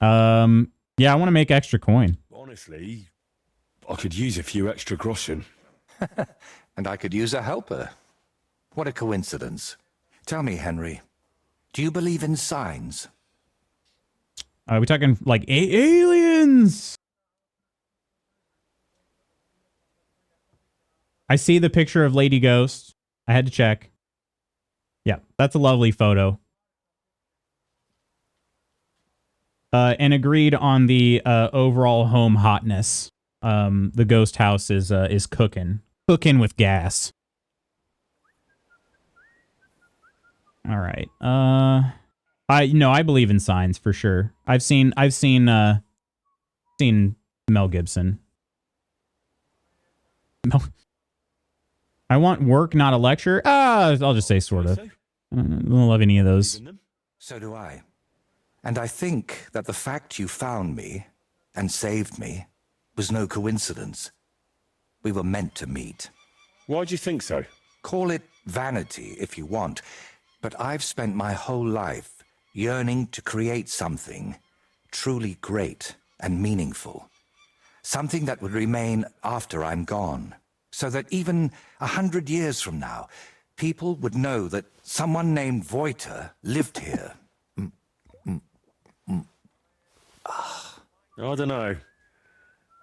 Yeah, I want to make extra coin. Honestly, I could use a few extra groschen. And I could use a helper. What a coincidence. Tell me, Henry, do you believe in signs? Are we talking like aliens? I see the picture of Lady Ghost. I had to check. Yeah, that's a lovely photo. And agreed on the overall home hotness. The ghost house is cooking with gas. All right. I believe in signs for sure. I've seen Mel Gibson. I want work, not a lecture. I'll just say sort of. I don't love any of those. So do I. And I think that the fact you found me and saved me was no coincidence. We were meant to meet. Why do you think so? Call it vanity if you want, but I've spent my whole life yearning to create something truly great and meaningful. Something that would remain after I'm gone, so that even 100 years from now, people would know that someone named Voiter lived here. I don't know.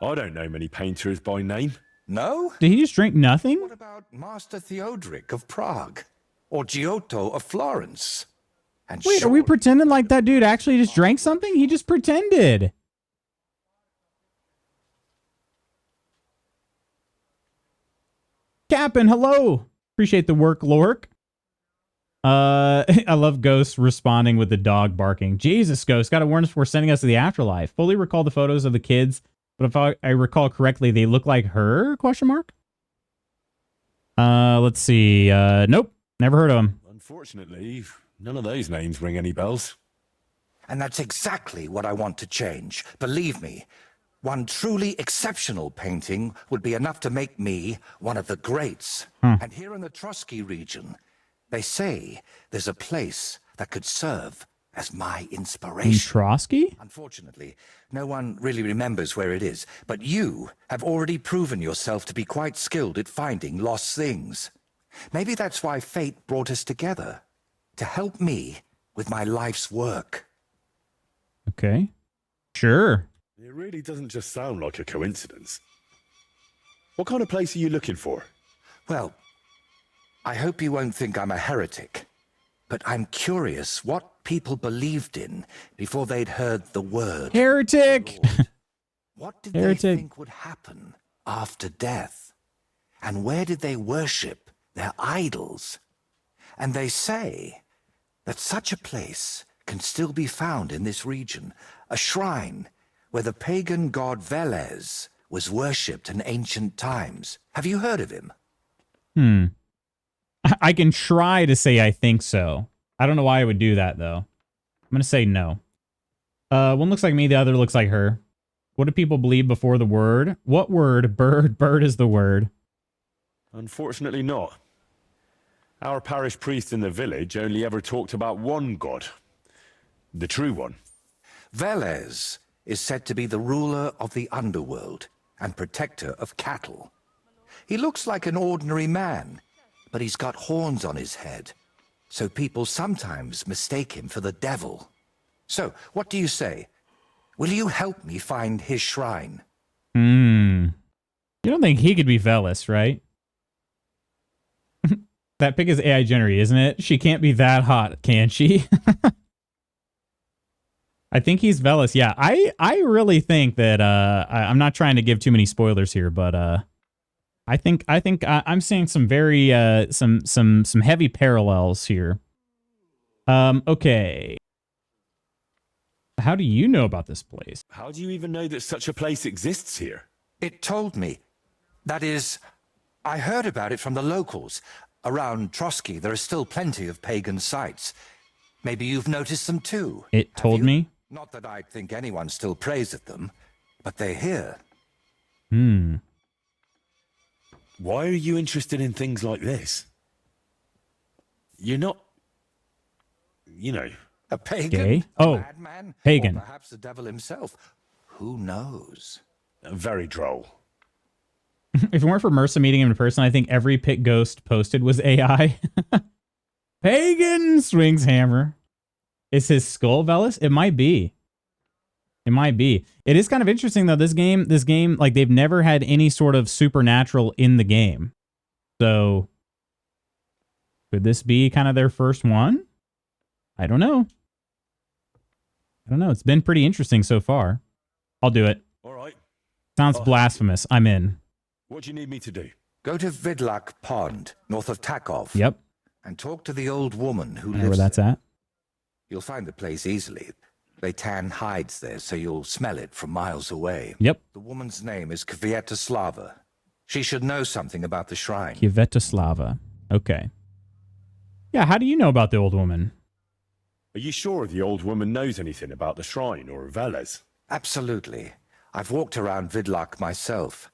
I don't know many painters by name. No? Did he just drink nothing? What about Master Theodoric of Prague? Or Giotto of Florence? And wait, are we pretending like that dude actually just drank something? He just pretended. Captain, hello. Appreciate the work, Lork. I love Ghost responding with the dog barking. Jesus, Ghost, gotta warn us before sending us to the afterlife. Fully recall the photos of the kids, but if I recall correctly, they look like her? Question mark. Let's see. Nope, never heard of them. Unfortunately, none of those names ring any bells. And that's exactly what I want to change. Believe me, one truly exceptional painting would be enough to make me one of the greats. And here in the Trotsky region, they say there's a place that could serve as my inspiration. In Trotsky? Unfortunately, no one really remembers where it is, but you have already proven yourself to be quite skilled at finding lost things. Maybe that's why fate brought us together, to help me with my life's work. Okay. Sure. It really doesn't just sound like a coincidence. What kind of place are you looking for? Well, I hope you won't think I'm a heretic, but I'm curious what people believed in before they'd heard the word. Heretic! What did they think would happen after death? And where did they worship their idols? And they say that such a place can still be found in this region, a shrine where the pagan god Velez was worshipped in ancient times. Have you heard of him? I can try to say I think so. I don't know why I would do that, though. I'm going to say no. One looks like me, the other looks like her. What do people believe before the word? What word? Bird. Bird is the word. Unfortunately not. Our parish priest in the village only ever talked about one god. The true one. Velez is said to be the ruler of the underworld and protector of cattle. He looks like an ordinary man, but he's got horns on his head, so people sometimes mistake him for the devil. So, what do you say? Will you help me find his shrine? Yeah, You don't think he could be Velis, right? That pic is AI generated, isn't it? She can't be that hot, can she? I think he's Velis. Yeah, I really think that I'm not trying to give too many spoilers here, but I think I'm seeing some very some heavy parallels here. Okay. How do you know about this place? How do you even know that such a place exists here? It told me. That is, I heard about it from the locals. Around Trotsky, there are still plenty of pagan sites. Maybe you've noticed them too. It told me? Not that I think anyone still prays at them, but they're here. Why are you interested in things like this? You're not, you know... A pagan? Gay? A Oh, madman? pagan. Or perhaps the devil himself. Who knows? Very droll. If it weren't for Mercer meeting him in person, I think every pit ghost posted was AI. Pagan swings hammer. Is his skull Velis? It might be. It might be. It is kind of interesting though. This game, like they've never had any sort of supernatural in the game. So could this be kind of their first one? I don't know. I don't know. It's been pretty interesting so far. I'll do it. All right. Sounds blasphemous. I'm in. What do you need me to do? Go to Vidlak Pond, north of Takov. Yep. And talk to the old woman who I know lives where that's there. at. You'll find the place easily. They tan hides there, so you'll smell it from miles away. Yep. The woman's name is Kvietoslava. She should know something about the shrine. Kvietoslava. Okay. Yeah, how do you know about the old woman? Are you sure the old woman knows anything about the shrine or Veles? Absolutely. I've walked around Vidlak myself.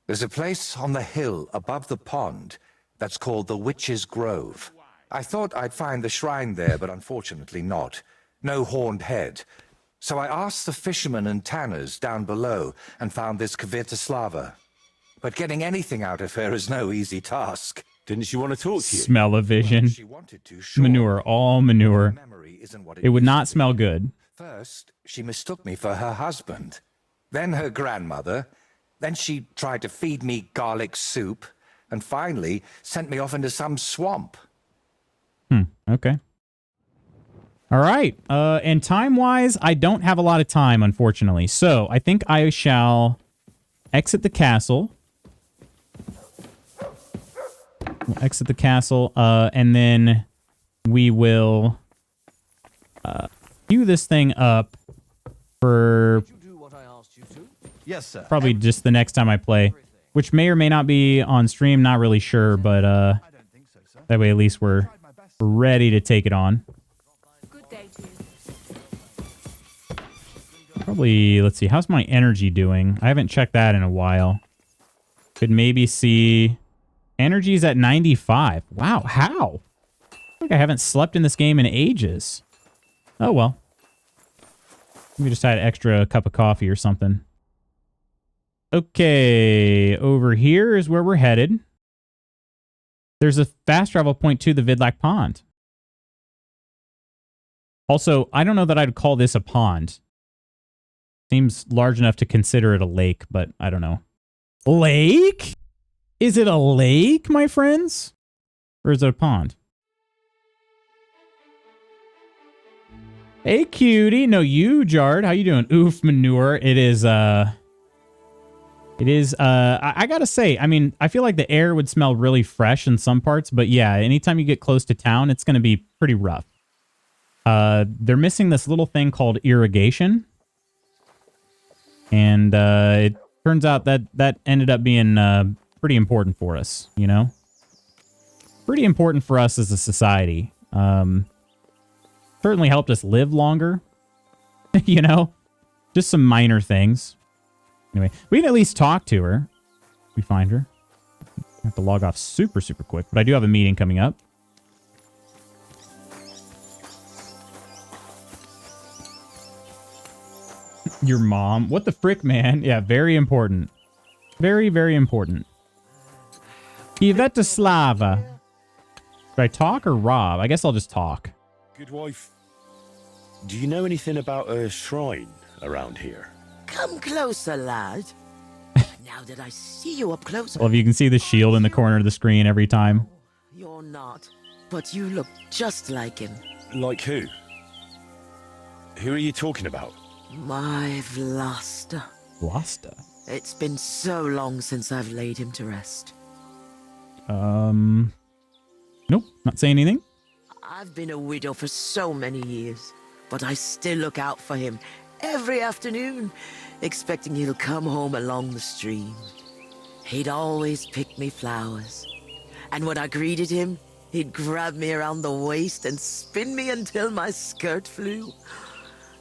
There's a place on the hill above the pond that's called the Witch's Grove. I thought I'd find the shrine there, but unfortunately not. No horned head. So I asked the fishermen and tanners down below and found this Kvietoslava. But getting anything out of her is no easy task. Didn't she want to talk to you? Smell-o-vision. She wanted to, sure. Manure, all manure. Memory isn't what It would used not to be. smell good. First, she mistook me for her husband. Then her grandmother. Then she tried to feed me garlic soup. And finally, sent me off into some swamp. Okay. All right. And time-wise, I don't have a lot of time, unfortunately. So I think I shall exit the castle. We'll exit the castle, and then we will queue this thing up for Yes, sir. probably just the next time I play, which may or may not be on stream. Not really sure, but that way at least we're ready to take it on. Good day to you. Probably, let's see, how's my energy doing? I haven't checked that in a while. Could maybe see energy's at 95. Wow, how? I think I haven't slept in this game in ages. Oh, well. Maybe just had an extra cup of coffee or something. Okay, over here is where we're headed. There's a fast travel point to the Vidlak Pond. Also, I don't know that I'd call this a pond. Seems large enough to consider it a lake, but I don't know. Lake? Is it a lake, my friends? Or is it a pond? Hey, cutie. No, you, Jard. How you doing? Oof, manure. It is, I gotta say, I mean, I feel like the air would smell really fresh in some parts, but yeah, anytime you get close to town, it's gonna be pretty rough. They're missing this little thing called irrigation. And, it turns out that ended up being, pretty important for us, you know? Pretty important for us as a society. Certainly helped us live longer, you know? Just some minor things. Anyway, we can at least talk to her. We find her. I have to log off super, super quick, but I do have a meeting coming up. Your mom. What the frick, man? Yeah, very important. Very, very important. Kvietoslava. Should I talk or rob? I guess I'll just talk. Good wife. Do you know anything about a shrine around here? Come closer, lad. Now that I see you up close... Well, if you can see the shield in the corner of the screen every time. You're not, but you look just like him. Like who? Who are you talking about? My Vlasta. Vlasta? It's been so long since I've laid him to rest. Nope, not saying anything. I've been a widow for so many years, but I still look out for him every afternoon, expecting he'll come home along the stream. He'd always pick me flowers, and when I greeted him, he'd grab me around the waist and spin me until my skirt flew.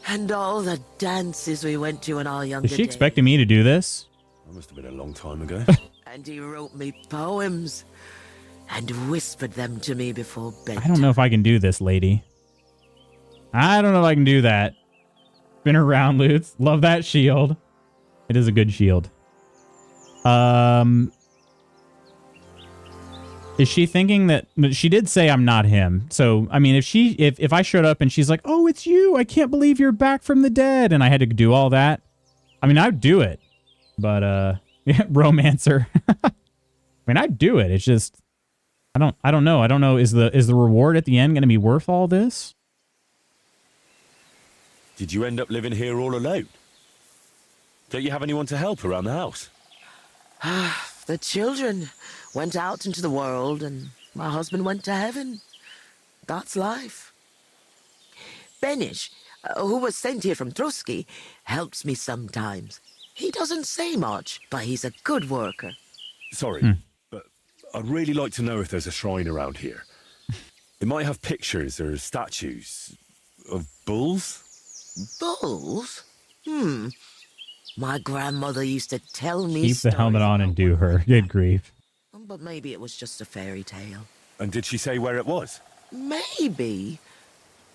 And all the dances we went to in our younger days. Is she expecting me to do this? That must have been a long time ago. And he wrote me poems and whispered them to me before bedtime. I don't know if I can do this, lady. I don't know if I can do that. Spin around, Lutz. Love that shield. It is a good shield. Is she thinking that she did say I'm not him? So, I mean, if I showed up and she's like, "Oh, it's you. I can't believe you're back from the dead." And I had to do all that. I mean, I'd do it. But yeah, romancer. I mean, I'd do it. It's just I don't know. I don't know. Is the reward at the end going to be worth all this? Did you end up living here all alone? Don't you have anyone to help around the house? The children went out into the world, and my husband went to heaven. That's life. Benish, who was sent here from Trotsky, helps me sometimes. He doesn't say much, but he's a good worker. Sorry, but I'd really like to know if there's a shrine around here. It might have pictures or statues of bulls. Bulls? My grandmother used to tell me Keep the helmet on and do her. Good grief. But maybe it was just a fairy tale. And did she say where it was? Maybe.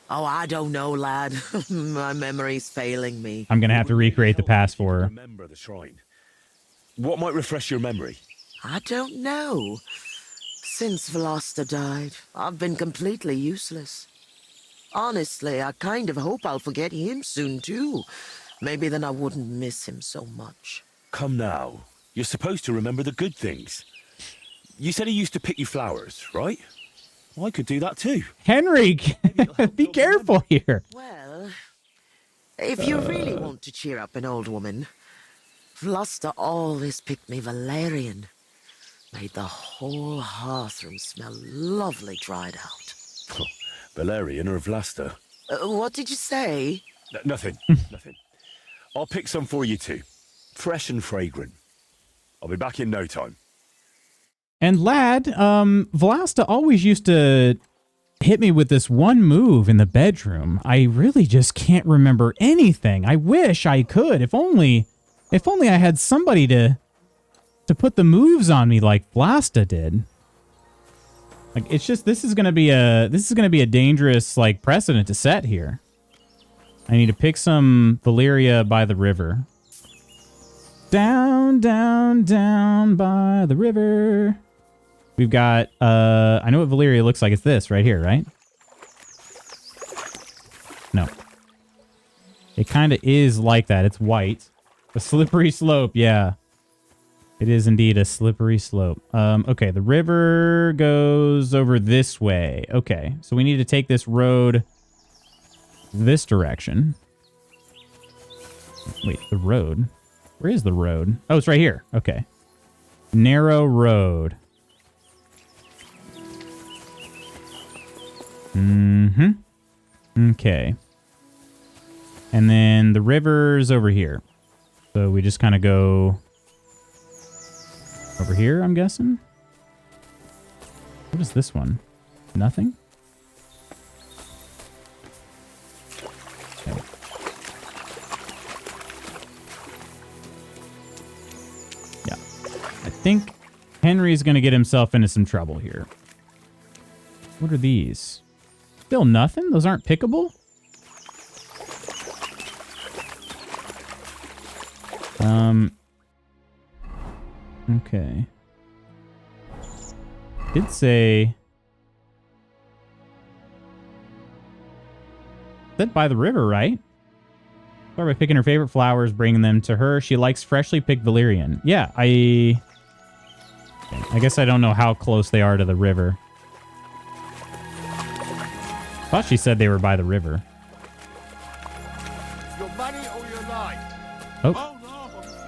Oh, I don't know, lad. My memory's failing me. I'm going to have to recreate the past for her. Remember the shrine. What might refresh your memory? I don't know. Since Vlasta died, I've been completely useless. Honestly, I kind of hope I'll forget him soon, too. Maybe then I wouldn't miss him so much. Come now. You're supposed to remember the good things. You said he used to pick you flowers, right? Well, I could do that too. Henry, be careful here. Well, if you really want to cheer up an old woman, Vlasta always picked me valerian. Made the whole hearthroom smell lovely dried out. Valerian or Vlasta? What did you say? Nothing. Nothing. I'll pick some for you too. Fresh and fragrant. I'll be back in no time. And lad, Vlasta always used to hit me with this one move in the bedroom. I really just can't remember anything. I wish I could. If only I had somebody to put the moves on me like Vlasta did. Like, it's just, this is gonna be a dangerous, like, precedent to set here. I need to pick some Valeria by the river. Down, down, down by the river. We've got, I know what Valeria looks like. It's this right here, right? No. It kind of is like that. It's white. A slippery slope, yeah. It is indeed a slippery slope. Okay, the river goes over this way. Okay, so we need to take this road this direction. Wait, the road? Where is the road? Oh, it's right here. Okay. Narrow road. Okay. And then the river's over here. So we just kind of go over here, I'm guessing. What is this one? Nothing? Okay. Yeah. I think Henry's going to get himself into some trouble here. What are these? Still nothing? Those aren't pickable? Okay. Did say that by the river, right? Start by picking her favorite flowers, bringing them to her. She likes freshly picked valerian. Yeah, I guess I don't know how close they are to the river. I thought she said they were by the river. Your money or your life? Oh,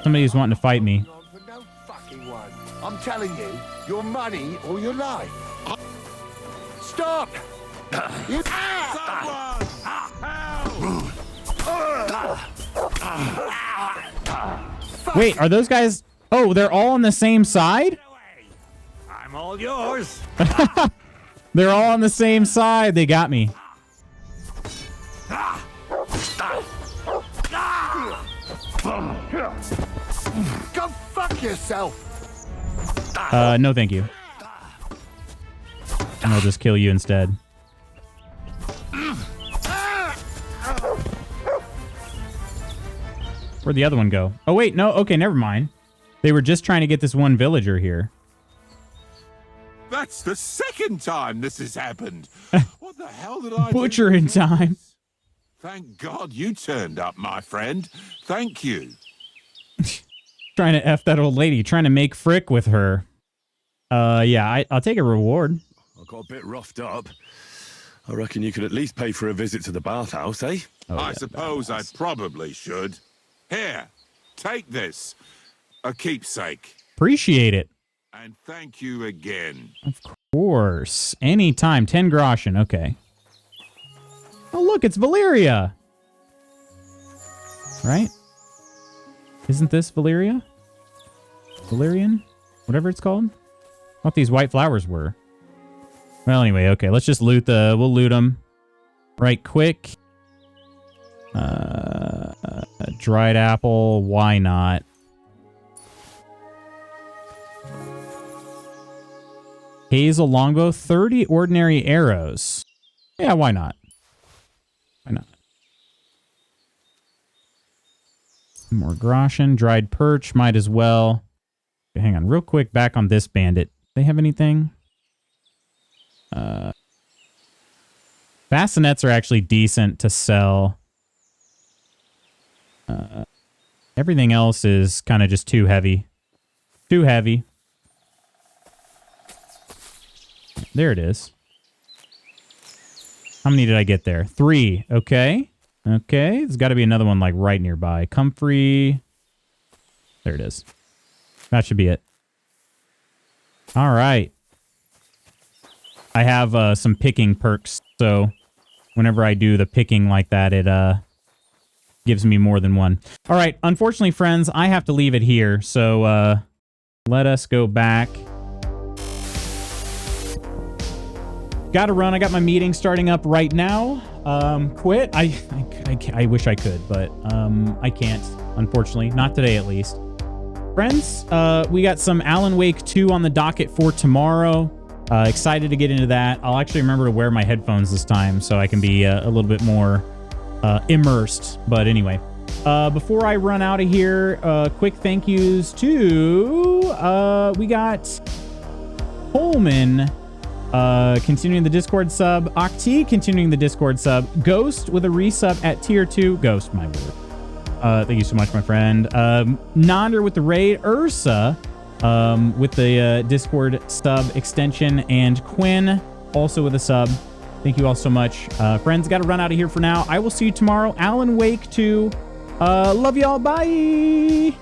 somebody's wanting to fight me. No fucking one. I'm telling you, your money or your life. Stop! You Wait, are those guys? Oh, they're all on the same side? I'm all yours. They're all on the same side. They got me. Go fuck yourself. No, thank you. And I'll just kill you instead. Where'd the other one go? Oh, wait, no. Okay, never mind. They were just trying to get this one villager here. That's the second time this has happened. What the hell did I Butcher in time. Thank God you turned up, my friend. Thank you. Trying to F that old lady. Trying to make frick with her. Yeah, I'll take a reward. I got a bit roughed up. I reckon you could at least pay for a visit to the bathhouse, eh? Oh, I suppose I probably should. Here, take this. A keepsake. Appreciate it. And thank you again. Of course. Anytime. 10 groschen. Okay. Oh, look, it's Valeria. Right? Isn't this Valeria? Valerian? Whatever it's called? I thought these white flowers were. Well, anyway, okay. Let's just loot we'll loot them right quick. Dried apple. Why not? Hazel longbow. 30 ordinary arrows. Yeah, why not? Why not? More groschen. Dried perch. Might as well. Okay, hang on real quick. Back on this bandit. They have anything? Bassinets are actually decent to sell. Everything else is kind of just too heavy. Too heavy. There it is. How many did I get there? 3. Okay. Okay. There's got to be another one like right nearby. Comfrey. There it is. That should be it. All right. I have some picking perks, so whenever I do the picking like that, it gives me more than one. All right. Unfortunately, friends, I have to leave it here, so let us go back. Got to run. I got my meeting starting up right now. Quit. I wish I could, but I can't, unfortunately. Not today, at least. Friends, we got some Alan Wake 2 on the docket for tomorrow. Excited to get into that. I'll actually remember to wear my headphones this time so I can be a little bit more immersed. But anyway, before I run out of here, quick thank yous to, we got Coleman, continuing the Discord sub, Octi continuing the Discord sub, Ghost with a resub at tier 2. Ghost, my word. Thank you so much, my friend. Nonder with the raid, Ursa with the Discord sub extension, and Quinn also with a sub. Thank you all so much. Friends, got to run out of here for now. I will see you tomorrow. Alan Wake 2. Love y'all. Bye.